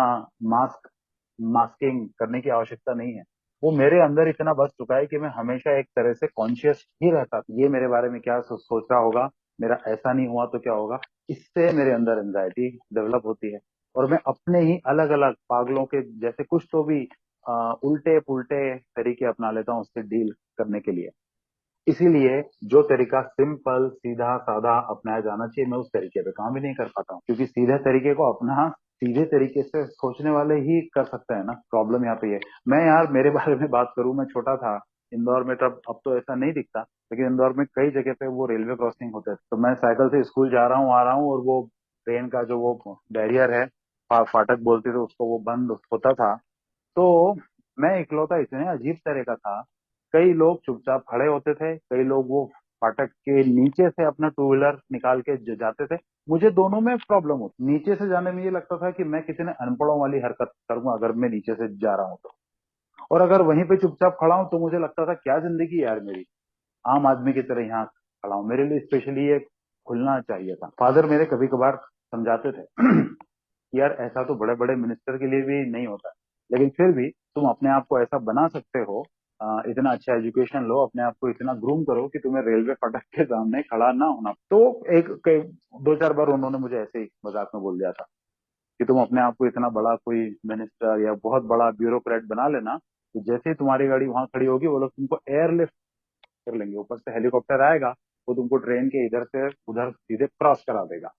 Speaker 1: मास्किंग करने की आवश्यकता नहीं है। वो मेरे अंदर इतना बस चुका है कि मैं हमेशा एक तरह से कॉन्शियस ही रहता था। ये मेरे बारे में क्या सोच रहा होगा, मेरा ऐसा नहीं हुआ तो क्या होगा। इससे मेरे अंदर एंजाइटी डेवलप होती है। और मैं अपने ही अलग अलग पागलों के जैसे कुछ तो भी उल्टे पुल्टे तरीके अपना लेता हूँ उससे डील करने के लिए। इसीलिए जो तरीका सिंपल सीधा साधा अपनाया जाना चाहिए, मैं उस तरीके पे काम ही नहीं कर पाता हूँ। क्योंकि सीधे तरीके को अपना सीधे तरीके से सोचने वाले ही कर सकते हैं ना। प्रॉब्लम यहाँ पे ये। मैं यार मेरे बारे में बात करूं, मैं छोटा था इंदौर में तब, अब तो ऐसा नहीं दिखता। लेकिन इंदौर में कई जगह पे वो रेलवे क्रॉसिंग होते थे, तो मैं साइकिल से स्कूल जा रहा हूँ, आ रहा हूँ, और वो ट्रेन का जो वो बैरियर है, फाटक बोलते थे उसको, वो बंद होता था। तो मैं इकलौता इतने अजीब तरह का था। कई लोग चुपचाप खड़े होते थे, कई लोग वो फाटक के नीचे से अपना टू व्हीलर निकाल के जाते थे। मुझे दोनों में प्रॉब्लम होती। नीचे से जाने में ये लगता था कि मैं किसी ने अनपढ़ों वाली हरकत करूंगा अगर मैं नीचे से जा रहा हूँ तो। और अगर वहीं पे चुपचाप खड़ा हूं तो मुझे लगता था क्या जिंदगी है यार मेरी, आम आदमी की तरह यहाँ खड़ा हूं। मेरे लिए स्पेशली ये खुलना चाहिए था। फादर मेरे कभी कभार समझाते थे कि यार ऐसा तो बड़े बड़े मिनिस्टर के लिए भी नहीं होता, लेकिन फिर भी तुम अपने आप को ऐसा बना सकते हो। इतना अच्छा एजुकेशन लो, अपने आप को इतना ग्रूम करो कि तुम्हें रेलवे फाटक के सामने खड़ा ना होना। तो दो चार बार उन्होंने मुझे ऐसे ही मजाक में बोल दिया था कि तुम अपने आप को इतना बड़ा कोई मिनिस्टर या बहुत बड़ा ब्यूरोक्रेट बना लेना, तो जैसे ही तुम्हारी गाड़ी वहां खड़ी होगी वो लोग तुमको एयरलिफ्ट कर लेंगे, ऊपर से हेलीकॉप्टर आएगा, वो तुमको ट्रेन के इधर से उधर सीधे क्रॉस करा देगा।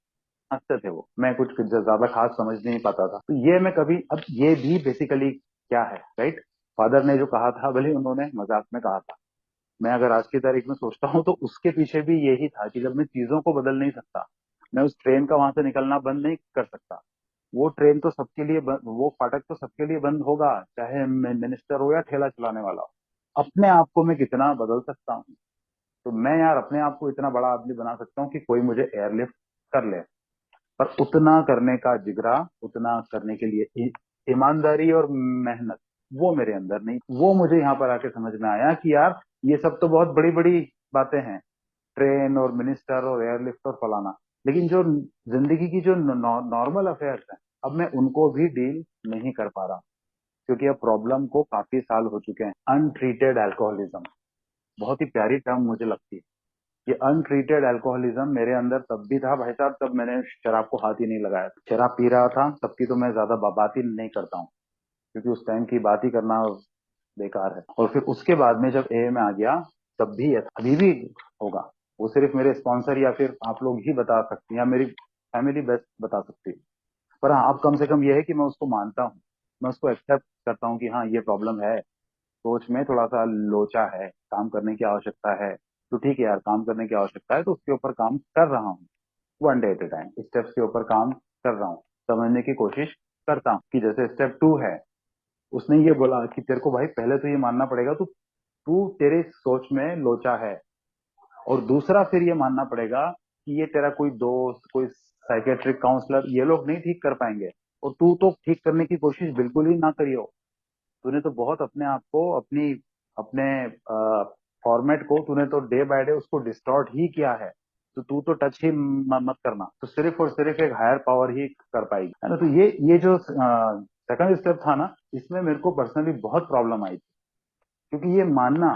Speaker 1: हंसते थे वो। मैं कुछ ज्यादा खास समझ नहीं पाता था। तो ये मैं कभी, अब ये भी बेसिकली क्या है, राइट? फादर ने जो कहा था, भले उन्होंने मजाक में कहा था, मैं अगर आज की तारीख में सोचता हूँ तो उसके पीछे भी यही था कि जब मैं चीजों को बदल नहीं सकता, मैं उस ट्रेन का वहां से निकलना बंद नहीं कर सकता। वो ट्रेन तो सबके लिए वो फाटक तो सबके लिए बंद होगा, चाहे मिनिस्टर हो या ठेला चलाने वाला हो। अपने आप को मैं कितना बदल सकता हूँ? तो मैं यार अपने आप को इतना बड़ा आदमी बना सकता हूँ कि कोई मुझे एयरलिफ्ट कर ले। पर उतना करने का जिगरा, उतना करने के लिए ईमानदारी और मेहनत, वो मेरे अंदर नहीं। वो मुझे यहाँ पर आके समझ में आया कि यार ये सब तो बहुत बड़ी बड़ी बातें हैं, ट्रेन और मिनिस्टर और एयरलिफ्ट और फलाना, लेकिन जो जिंदगी की जो नॉर्मल अफेयर्स हैं, अब मैं उनको भी डील नहीं कर पा रहा। क्योंकि अब प्रॉब्लम को काफी साल हो चुके हैं। अनट्रीटेड अल्कोहलिज्म, बहुत ही प्यारी टर्म मुझे लगती है। ये अनट्रीटेड अल्कोहलिज्म मेरे अंदर तब भी था भाई साहब, तब मैंने शराब को हाथ ही नहीं लगाया। शराब पी रहा था तब की तो मैं ज्यादा बात ही नहीं करता हूँ, क्योंकि उस टाइम की बात ही करना बेकार है। और फिर उसके बाद में जब ए में आ गया, तब भी अभी भी होगा। वो सिर्फ मेरे स्पॉन्सर या फिर आप लोग ही बता सकते हैं, या मेरी फैमिली बेस्ट बता सकती है। पर हाँ, अब कम से कम ये है कि मैं उसको मानता हूँ, मैं उसको एक्सेप्ट करता हूँ कि हाँ ये प्रॉब्लम है। सोच में थोड़ा सा लोचा है, काम करने की आवश्यकता है। तो ठीक है यार, काम करने की आवश्यकता है तो उसके ऊपर काम कर रहा हूँ। One day at A time, steps के ऊपर काम कर रहा हूँ। समझने की कोशिश करता हूँ कि जैसे स्टेप 2 है, उसने ये बोला कि तेरे को भाई पहले तो ये मानना पड़ेगा तू तू तेरे सोच में लोचा है। और दूसरा फिर ये मानना पड़ेगा कि ये तेरा कोई दोस्त, कोई साइकेट्रिक काउंसलर, ये लोग नहीं ठीक कर पाएंगे। और तू तो ठीक करने की कोशिश बिल्कुल ही ना करियो। तूने तो बहुत अपने आप को, अपनी अपने फॉर्मेट को तूने तो डे बाय डे उसको डिस्टॉर्ट ही किया है। तो तू तो टच ही मत करना। तो सिर्फ और सिर्फ एक हायर पावर ही कर पाएगी, है ना। तो ये जो सेकंड स्टेप था ना, इसमें मेरे को पर्सनली बहुत प्रॉब्लम आई थी। क्योंकि ये मानना,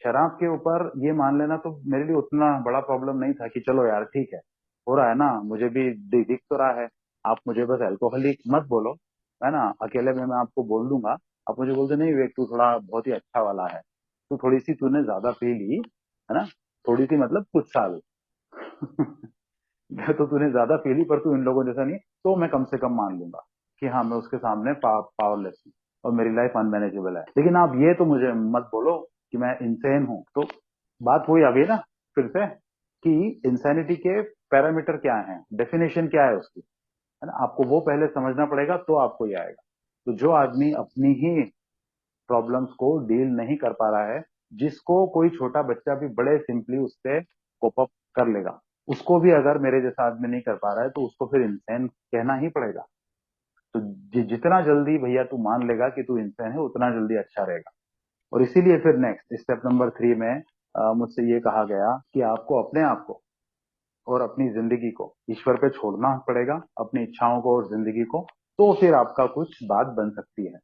Speaker 1: शराब के ऊपर ये मान लेना तो मेरे लिए उतना बड़ा प्रॉब्लम नहीं था कि चलो यार ठीक है, हो रहा है ना, मुझे भी दिख तो रहा है। आप मुझे बस अल्कोहलिक मत बोलो, है ना, अकेले में मैं आपको बोल दूंगा। आप मुझे बोलते नहीं विवेक तू थोड़ा बहुत ही अच्छा वाला है, तू थोड़ी सी तूने ज्यादा पी ली, है ना, थोड़ी सी मतलब कुछ साल तो तूने ज्यादा पी ली पर तू इन लोगों जैसा नहीं, तो मैं कम से कम मान लूंगा कि हाँ मैं उसके सामने पावरलेस हूँ और मेरी लाइफ अनमैनेजेबल है। लेकिन आप ये तो मुझे मत बोलो कि मैं इंसेन हूँ। तो बात वही आ गई ना फिर से कि इंसैनिटी के पैरामीटर क्या है, डेफिनेशन क्या है उसकी, है ना, आपको वो पहले समझना पड़ेगा तो आपको ये आएगा। तो जो आदमी अपनी ही प्रॉब्लम्स को डील नहीं कर पा रहा है, जिसको कोई छोटा बच्चा भी बड़े सिंपली उससे कोप अप कर लेगा, उसको भी अगर मेरे जैसा आदमी नहीं कर पा रहा है तो उसको फिर इंसान कहना ही पड़ेगा। तो जितना जल्दी भैया तू मान लेगा कि तू इंसान है उतना जल्दी अच्छा रहेगा। और इसीलिए फिर नेक्स्ट स्टेप नंबर 3 में मुझसे ये कहा गया कि आपको अपने आप को और अपनी जिंदगी को ईश्वर पे छोड़ना पड़ेगा, अपनी इच्छाओं को और जिंदगी को, तो फिर आपका कुछ बात बन सकती है।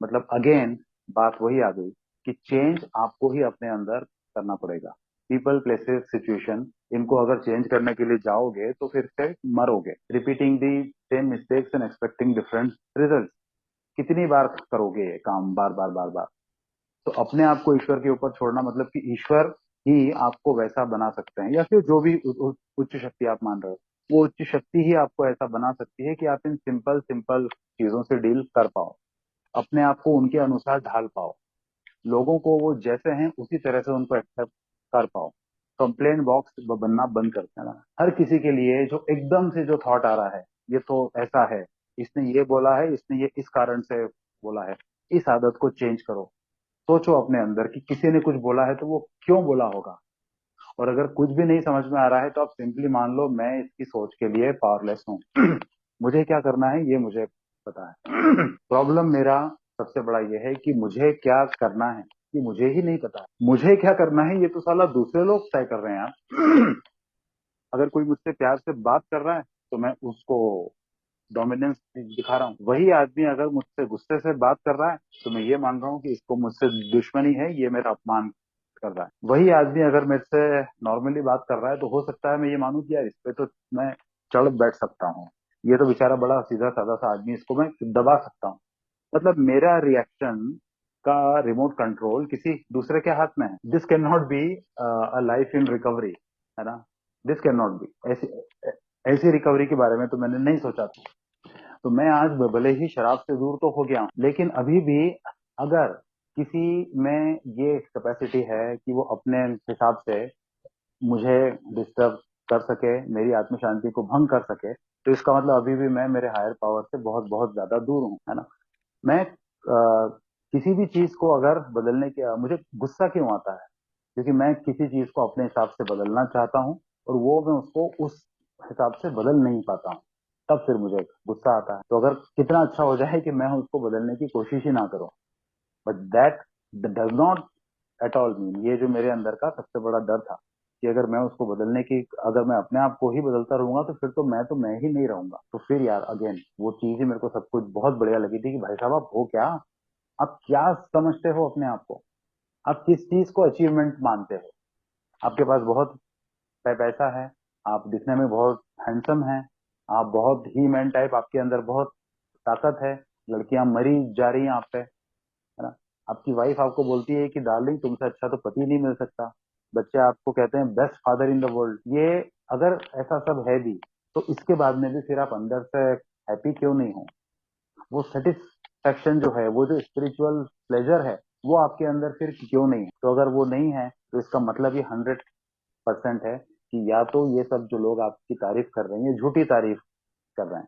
Speaker 1: मतलब अगेन बात वही आ गई कि चेंज आपको ही अपने अंदर करना पड़ेगा। पीपल प्लेसेस सिचुएशन, इनको अगर चेंज करने के लिए जाओगे तो फिर से मरोगे, repeating the same mistakes and expecting different result. कितनी बार करोगे ये काम, बार बार बार बार। तो अपने आप को ईश्वर के ऊपर छोड़ना मतलब कि ईश्वर ही आपको वैसा बना सकते हैं, या फिर जो भी उच्च शक्ति आप मान रहे हो, वो उच्च शक्ति ही आपको ऐसा बना सकती है कि आप इन सिंपल सिंपल चीजों से डील कर पाओ, अपने आप को उनके अनुसार ढाल पाओ, लोगों को वो जैसे हैं उसी तरह से उनको एक्सेप्ट कर पाओ। कंप्लेन बॉक्स बनना बंद कर देना। हर किसी के लिए जो एकदम से जो थॉट आ रहा है, ये तो ऐसा है, इसने ये बोला है, इसने ये इस कारण से बोला है, इस आदत को चेंज करो। सोचो अपने अंदर कि किसी ने कुछ बोला है तो वो क्यों बोला होगा। और अगर कुछ भी नहीं समझ में आ रहा है तो आप सिंपली मान लो मैं इसकी सोच के लिए पावरलेस हूँ मुझे क्या करना है ये मुझे पता है प्रॉब्लम मेरा सबसे बड़ा ये है कि मुझे क्या करना है ये मुझे ही नहीं पता। मुझे क्या करना है ये तो साला दूसरे लोग तय कर रहे हैं यार अगर कोई मुझसे प्यार से बात कर रहा है तो मैं उसको डोमिनेंस दिखा रहा हूँ। वही आदमी अगर मुझसे गुस्से से बात कर रहा है तो मैं ये मान रहा हूँ कि इसको मुझसे दुश्मनी है, ये मेरा अपमान कर रहा है। वही आदमी अगर मेरे से नॉर्मली बात कर रहा है तो हो सकता है मैं ये मानूं कि यार इस पे तो मैं चढ़ बैठ सकता हूँ, ये तो बेचारा बड़ा सीधा साधा सा आदमी, इसको मैं दबा सकता हूँ। मतलब मेरा रिएक्शन का रिमोट कंट्रोल किसी दूसरे के हाथ में है। This can not be a life in recovery, है ना, दिस कैन नॉट बी ऐसी ऐसी रिकवरी के बारे में तो मैंने नहीं सोचा था। तो मैं आज भले ही शराब से दूर तो हो गया हूं, लेकिन अभी भी अगर किसी में ये कैपेसिटी है कि वो अपने हिसाब से मुझे डिस्टर्ब कर सके, मेरी आत्म शांति को भंग कर सके, तो इसका मतलब अभी भी मैं मेरे हायर पावर से बहुत बहुत ज्यादा दूर हूँ, है ना। मैं किसी भी चीज को अगर बदलने के मुझे गुस्सा क्यों आता है, क्योंकि मैं किसी चीज को अपने हिसाब से बदलना चाहता हूँ और वो मैं उसको उस हिसाब से बदल नहीं पाता हूँ, तब फिर मुझे गुस्सा आता है। तो अगर कितना अच्छा हो जाए कि मैं उसको बदलने की कोशिश ही ना करूं, but that does not at all mean, ये जो मेरे अंदर का सबसे बड़ा डर था कि अगर मैं उसको बदलने की, अगर मैं अपने आप को ही बदलता रहूंगा तो फिर तो मैं ही नहीं रहूंगा। तो फिर यार अगेन वो चीज ही मेरे को सब कुछ बहुत बढ़िया लगी थी कि भाई साहब आप हो क्या, आप क्या समझते हो अपने आप को, आप किस चीज को अचीवमेंट मानते हो। आपके पास बहुत पैसा है, आप दिखने में बहुत हैंडसम हैं, आप बहुत ही मैन टाइप, आपके अंदर बहुत ताकत है, लड़कियां मरी जा रही हैं आप पे, है ना, आपकी वाइफ आपको बोलती है कि डार्लिंग तुमसे अच्छा तो पति नहीं मिल सकता, बच्चे आपको कहते हैं best father in the world. ये अगर ऐसा सब है भी तो इसके बाद में भी फिर आप अंदर से हैप्पी क्यों नहीं हो, वो सेटिस्फेक्शन जो है, वो जो स्पिरिचुअल प्लेजर है, वो आपके अंदर फिर क्यों नहीं है। तो अगर वो नहीं है तो इसका मतलब ये 100% है कि या तो ये सब जो लोग आपकी तारीफ कर रहे हैं ये झूठी तारीफ कर रहे हैं,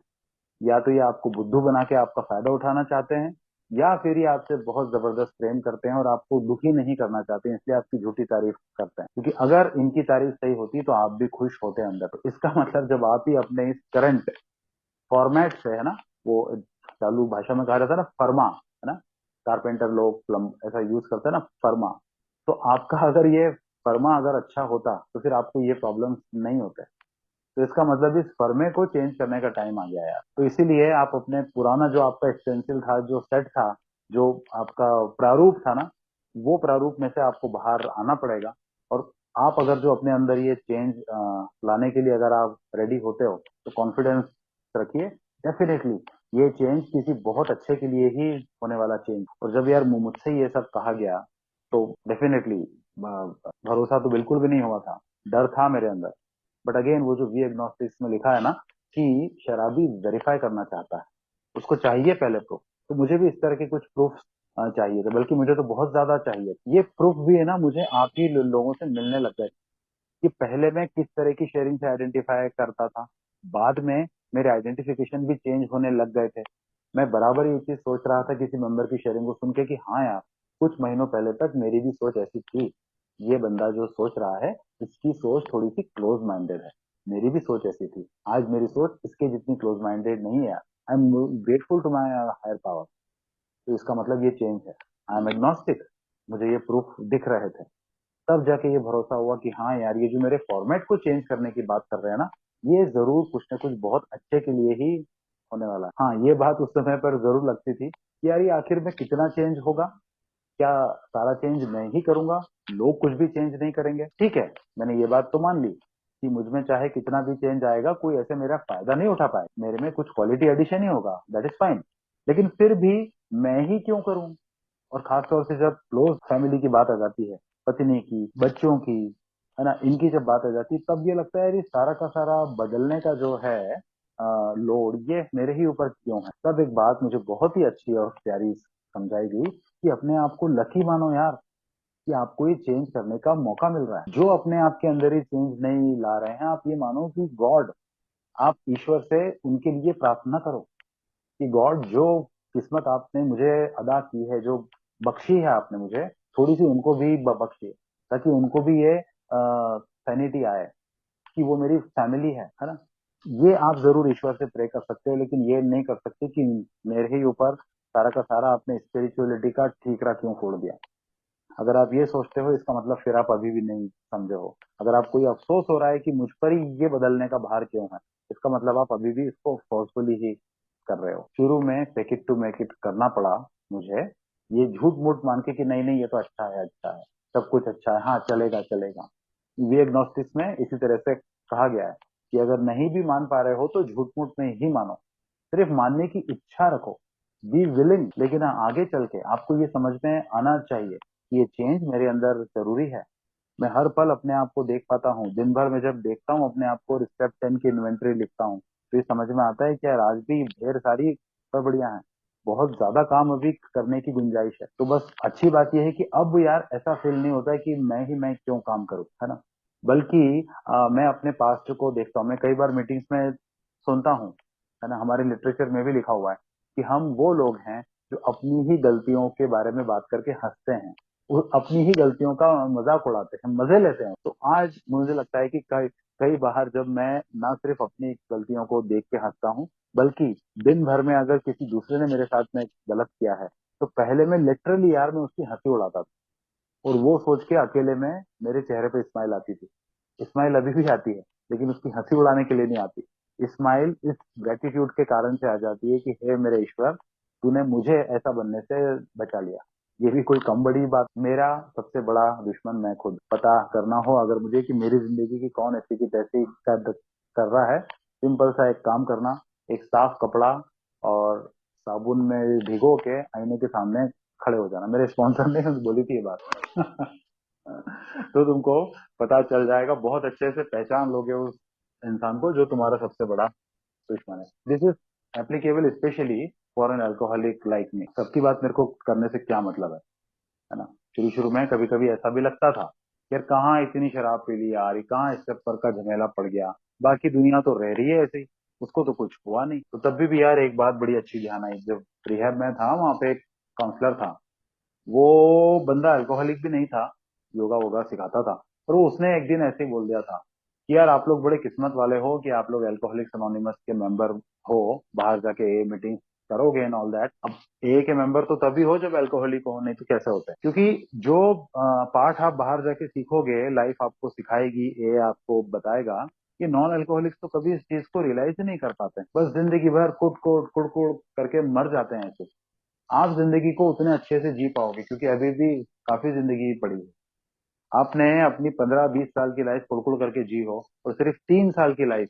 Speaker 1: या तो ये आपको बुद्धू बना के आपका फायदा उठाना चाहते हैं, या फिर ये आपसे बहुत जबरदस्त प्रेम करते हैं और आपको दुखी नहीं करना चाहते हैं, इसलिए आपकी झूठी तारीफ करते हैं। क्योंकि अगर इनकी तारीफ सही होती तो आप भी खुश होते अंदर। तो इसका मतलब जब आप ही अपने इस करंट फॉर्मेट से, है ना, वो चालू भाषा में कहा जाता है ना फर्मा, है ना, कारपेंटर लोग प्लम ऐसा यूज करते हैं ना फर्मा, तो आपका अगर ये फर्मा अगर अच्छा होता तो फिर आपको ये प्रॉब्लम नहीं होते। तो इसका मतलब इस फर्मे को चेंज करने का टाइम आ गया यार। तो इसीलिए आप अपने पुराना जो आपका एक्सटेंसिल था, जो सेट था, जो आपका प्रारूप था ना, वो प्रारूप में से आपको बाहर आना पड़ेगा। और आप अगर जो अपने अंदर ये चेंज लाने के लिए अगर आप रेडी होते हो तो कॉन्फिडेंस रखिए, डेफिनेटली ये चेंज किसी बहुत अच्छे के लिए ही होने वाला चेंज। और जब यार मुझसे ये सब कहा गया तो डेफिनेटली भरोसा तो बिल्कुल भी नहीं हुआ था, डर था मेरे अंदर। बट अगेन वो जो वी एग्नोस्टिक्स में लिखा है ना कि शराबी वेरीफाई करना चाहता है, उसको चाहिए पहले प्रूफ। तो मुझे भी इस तरह के कुछ प्रूफ चाहिए थे, बल्कि मुझे तो बहुत ज्यादा चाहिए। ये प्रूफ भी है ना, मुझे आप ही लोगों से मिलने लग गए कि पहले मैं किस तरह की शेयरिंग से आइडेंटिफाई करता था, बाद में मेरे आइडेंटिफिकेशन भी चेंज होने लग गए थे। मैं बराबर ये चीज सोच रहा था किसी मेंबर की शेयरिंग को सुन के कि हाँ यार, कुछ महीनों पहले तक मेरी भी सोच ऐसी थी। ये बंदा जो सोच रहा है, इसकी सोच थोड़ी सी क्लोज माइंडेड है। मेरी भी सोच ऐसी थी, आज मेरी सोच इसके जितनी क्लोज माइंडेड नहीं है। I am grateful to my higher power. तो इसका मतलब ये चेंज है। आई एम एग्नोस्टिक, मुझे ये प्रूफ दिख रहे थे। तब जाके ये भरोसा हुआ कि हाँ यार, ये जो मेरे फॉर्मेट को चेंज करने की बात कर रहे हैं ना, ये जरूर कुछ ना कुछ बहुत अच्छे के लिए ही होने वाला है। हाँ, ये बात उस समय पर जरूर लगती थी कि यार ये आखिर में कितना चेंज होगा, क्या सारा चेंज मैं ही करूंगा, लोग कुछ भी चेंज नहीं करेंगे। ठीक है, मैंने ये बात तो मान ली कि मुझ में चाहे कितना भी चेंज आएगा, कोई ऐसे मेरा फायदा नहीं उठा पाए, मेरे में कुछ क्वालिटी एडिशन ही होगा, दैट इज फाइन। लेकिन फिर भी मैं ही क्यों करूं? और खास तौर से जब क्लोज फैमिली की बात आ जाती है, पत्नी की, बच्चों की, है ना, इनकी जब बात आ जाती है, तब ये लगता है यार ये सारा का सारा बदलने का जो है लोड, ये मेरे ही ऊपर क्यों है। तब एक बात मुझे बहुत ही अच्छी और प्यारी समझाई गई कि अपने आप को लकी मानो यार, कि आपको ये चेंज करने का मौका मिल रहा है। जो अपने आप के अंदर ही चेंज नहीं ला रहे हैं, आप ये मानो कि गॉड, आप ईश्वर से उनके लिए प्रार्थना करो कि गॉड, जो किस्मत आपने मुझे अदा की है, जो बख्शी है आपने मुझे, थोड़ी सी उनको भी बख्शिए, ताकि उनको भी ये सैनिटी आए कि वो मेरी फैमिली है ना। ये आप जरूर ईश्वर से प्रे कर सकते हो, लेकिन ये नहीं कर सकते कि मेरे ही ऊपर सारा का सारा आपने स्पिरिचुअलिटी का ठीकरा क्यों फोड़ दिया। अगर आप ये सोचते हो, इसका मतलब फिर आप अभी भी नहीं समझे हो। अगर आपको ये अफसोस हो रहा है कि मुझ पर ही ये बदलने का भार क्यों है, इसका मतलब आप अभी भी इसको फोर्सफुली ही कर रहे हो। शुरू में fake it to make it करना पड़ा मुझे, ये झूठ मूठ मान के कि नहीं नहीं ये तो अच्छा है, अच्छा है, सब कुछ अच्छा है, हाँ चलेगा चलेगा। ये एग्नोस्टिक्स में इसी तरह से कहा गया है कि अगर नहीं भी मान पा रहे हो तो झूठ मूठ में ही मानो, सिर्फ मानने की इच्छा रखो, बी विलिंग। लेकिन हाँ, आगे चल के आपको ये समझ में आना चाहिए कि ये चेंज मेरे अंदर जरूरी है। मैं हर पल अपने आप को देख पाता हूँ, दिन भर में जब देखता हूँ अपने आप को, स्टेप 10 की इन्वेंट्री लिखता हूँ, तो ये समझ में आता है कि यार आज भी ढेर सारी गड़बड़ियां हैं, बहुत ज्यादा काम अभी करने की गुंजाइश है। तो बस अच्छी बात यह है कि अब यार ऐसा फील नहीं होता है कि मैं क्यों काम करूँ, है ना। बल्कि मैं अपने पास्ट को देखता हूँ। मैं कई बार मीटिंग्स में सुनता हूँ, है ना, हमारे लिटरेचर में भी लिखा हुआ है कि हम वो लोग हैं जो अपनी ही गलतियों के बारे में बात करके हंसते हैं, वो अपनी ही गलतियों का मजाक उड़ाते हैं, मजे लेते हैं। तो आज मुझे लगता है कि कई कई बार जब मैं ना सिर्फ अपनी गलतियों को देख के हंसता हूँ, बल्कि दिन भर में अगर किसी दूसरे ने मेरे साथ में गलत किया है, तो पहले मैं लिटरली यार मैं उसकी हंसी उड़ाता था। और वो सोच के अकेले में मेरे चेहरे पे स्माइल आती थी। स्माइल अभी भी आती है, लेकिन उसकी हंसी उड़ाने के लिए नहीं आती। स्माइल इस ग्रेटिट्यूड के कारण से आ जाती है कि हे मेरे ईश्वर, तूने मुझे ऐसा बनने से बचा लिया। ये भी कोई कम बड़ी बात। मेरा सबसे बड़ा दुश्मन मैं खुद। पता करना हो अगर मुझे कि मेरी जिंदगी की कौन ऐसी की तैसी कर रहा है, सिंपल सा एक काम करना, एक साफ कपड़ा और साबुन में भिगो के आईने के सामने खड़े हो जाना। मेरे स्पॉन्सर ने बोली थी ये बात। तो तुमको पता चल जाएगा, बहुत अच्छे से पहचान लोगे उस इंसान को जो तुम्हारा सबसे बड़ा दुश्मन है। This is applicable specially for an alcoholic like me. सबकी बात मेरे को करने से क्या मतलब है ना। शुरू शुरू में कभी कभी ऐसा भी लगता था यार, कहाँ इतनी शराब पी ली यार, कहाँ इस सब पर का झमेला पड़ गया, बाकी दुनिया तो रह रही है ऐसे ही, उसको तो कुछ हुआ नहीं। तो तब भी यार एक बात बड़ी अच्छी ध्यान आई, जब रिहैब में था वहां पे एक काउंसलर था। वो बंदा अल्कोहलिक भी नहीं था, योगा वोगा सिखाता था। पर वो उसने एक दिन ऐसे ही बोल दिया था कि यार आप लोग बड़े किस्मत वाले हो कि आप लोग एल्कोहलिक्स अनोनिमस के मेंबर हो, बाहर जाके ए मीटिंग करोगे एंड ऑल दैट। अब ए के मेंबर तो तभी हो जब एल्कोहलिक हो, नहीं तो कैसे होता है। क्योंकि जो पाठ आप बाहर जाके सीखोगे, लाइफ आपको सिखाएगी, ए आपको बताएगा, कि नॉन अल्कोहलिक्स तो कभी इस चीज को रियलाइज ही नहीं कर पाते, बस जिंदगी भर कुट कुट कुड़ कुड़ करके मर जाते हैं ऐसे। आप जिंदगी को उतने अच्छे से जी पाओगे क्योंकि अभी भी काफी जिंदगी पड़ी है। आपने अपनी 15-20 साल की लाइफ कुड़कुड़ करके जी हो, और सिर्फ 3 साल की लाइफ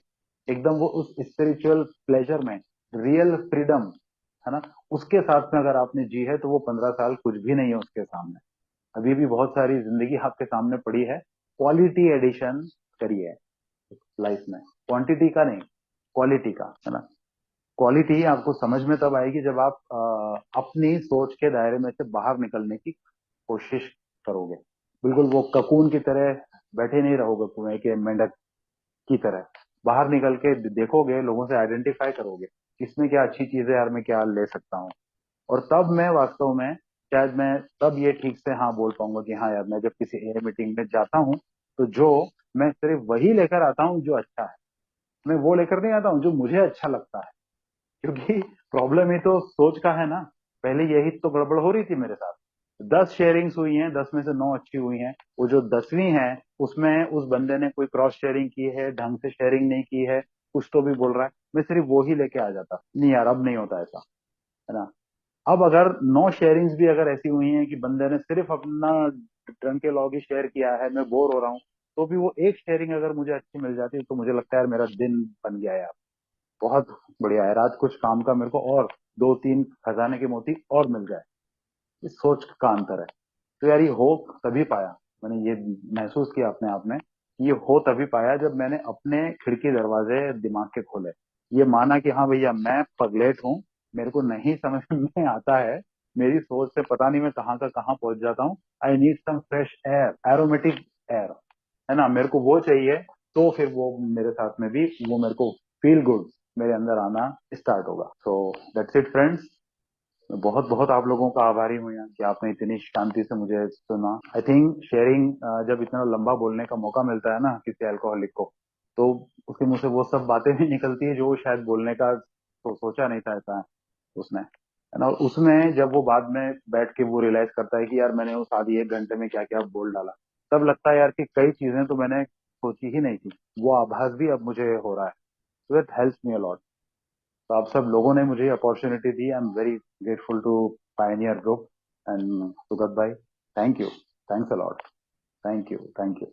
Speaker 1: एकदम वो उस स्पिरिचुअल प्लेजर में रियल फ्रीडम है ना, उसके साथ में अगर आपने जी है तो वो 15 साल कुछ भी नहीं है उसके सामने। अभी भी बहुत सारी जिंदगी आपके सामने पड़ी है। क्वालिटी एडिशन करिए लाइफ में, क्वांटिटी का नहीं, क्वालिटी का, है ना। क्वालिटी आपको समझ में तब आएगी जब आप अपनी सोच के दायरे में से बाहर निकलने की कोशिश करोगे। बिल्कुल वो ककून की तरह बैठे नहीं रहोगे कुएं के मेंढक की तरह। बाहर निकल के देखोगे, लोगों से आइडेंटिफाई करोगे इसमें क्या अच्छी चीज है यार, मैं क्या ले सकता हूँ। और तब मैं वास्तव में, शायद मैं तब ये ठीक से हाँ बोल पाऊंगा कि हाँ यार, मैं जब किसी एआई मीटिंग में जाता हूँ तो जो मैं सिर्फ वही लेकर आता हूँ जो अच्छा है। मैं वो लेकर नहीं आता हूँ जो मुझे अच्छा लगता है, क्योंकि प्रॉब्लम ही तो सोच का है ना। पहले यही तो गड़बड़ हो रही थी मेरे साथ। 10 शेयरिंग्स हुई हैं, 10 में से 9 अच्छी हुई हैं। वो जो 10वीं है उसमें उस बंदे ने कोई क्रॉस शेयरिंग की है, ढंग से शेयरिंग नहीं की है, कुछ तो भी बोल रहा है, मैं सिर्फ वो ही लेके आ जाता। नहीं यार, अब नहीं होता ऐसा, है ना। अब अगर 9 शेयरिंग्स भी अगर ऐसी हुई हैं कि बंदे ने सिर्फ अपना ढंग के लॉग ही शेयर किया है, मैं बोर हो रहा हूँ, तो भी वो एक शेयरिंग अगर मुझे अच्छी मिल जाती है तो मुझे लगता है यार मेरा दिन बन गया यार, बहुत बढ़िया है। रात कुछ काम का मेरे को और 2-3 खजाने की मोती और मिल जाए। इस सोच का अंतर है। तो यार ये हो तभी पाया, मैंने ये महसूस किया अपने आप में कि ये हो तभी पाया जब मैंने अपने खिड़की दरवाजे दिमाग के खोले। ये माना कि हाँ भैया मैं पगलेट हूँ, मेरे को नहीं समझ में आता है, मेरी सोच से पता नहीं मैं कहाँ का कहाँ पहुंच जाता हूँ। I need some fresh air, aromatic air, है ना, मेरे को वो चाहिए। तो फिर वो मेरे साथ में भी वो मेरे को फील गुड मेरे अंदर आना स्टार्ट होगा। So that's it friends. मैं बहुत बहुत आप लोगों का आभारी हूँ यार कि आपने इतनी शांति से मुझे सुना। आई थिंक शेयरिंग, जब इतना लंबा बोलने का मौका मिलता है ना किसी अल्कोहलिक को, तो उसके मुंह से वो सब बातें भी निकलती है जो वो शायद बोलने का सोचा नहीं था ऐसा उसने, है ना। और उसमें जब वो बाद में बैठ के वो रियलाइज करता है कि यार मैंने उस आधी 1 घंटे में क्या क्या बोल डाला, तब लगता है यार कि कई चीजें तो मैंने सोची ही नहीं थी, वो आभास भी अब मुझे हो रहा है। So it helps me a lot। तो आप सब लोगों ने मुझे अपॉर्चुनिटी दी, I am very grateful to Pioneer Group and Sugata भाई। Thank you, thanks a lot, thank you, thank you.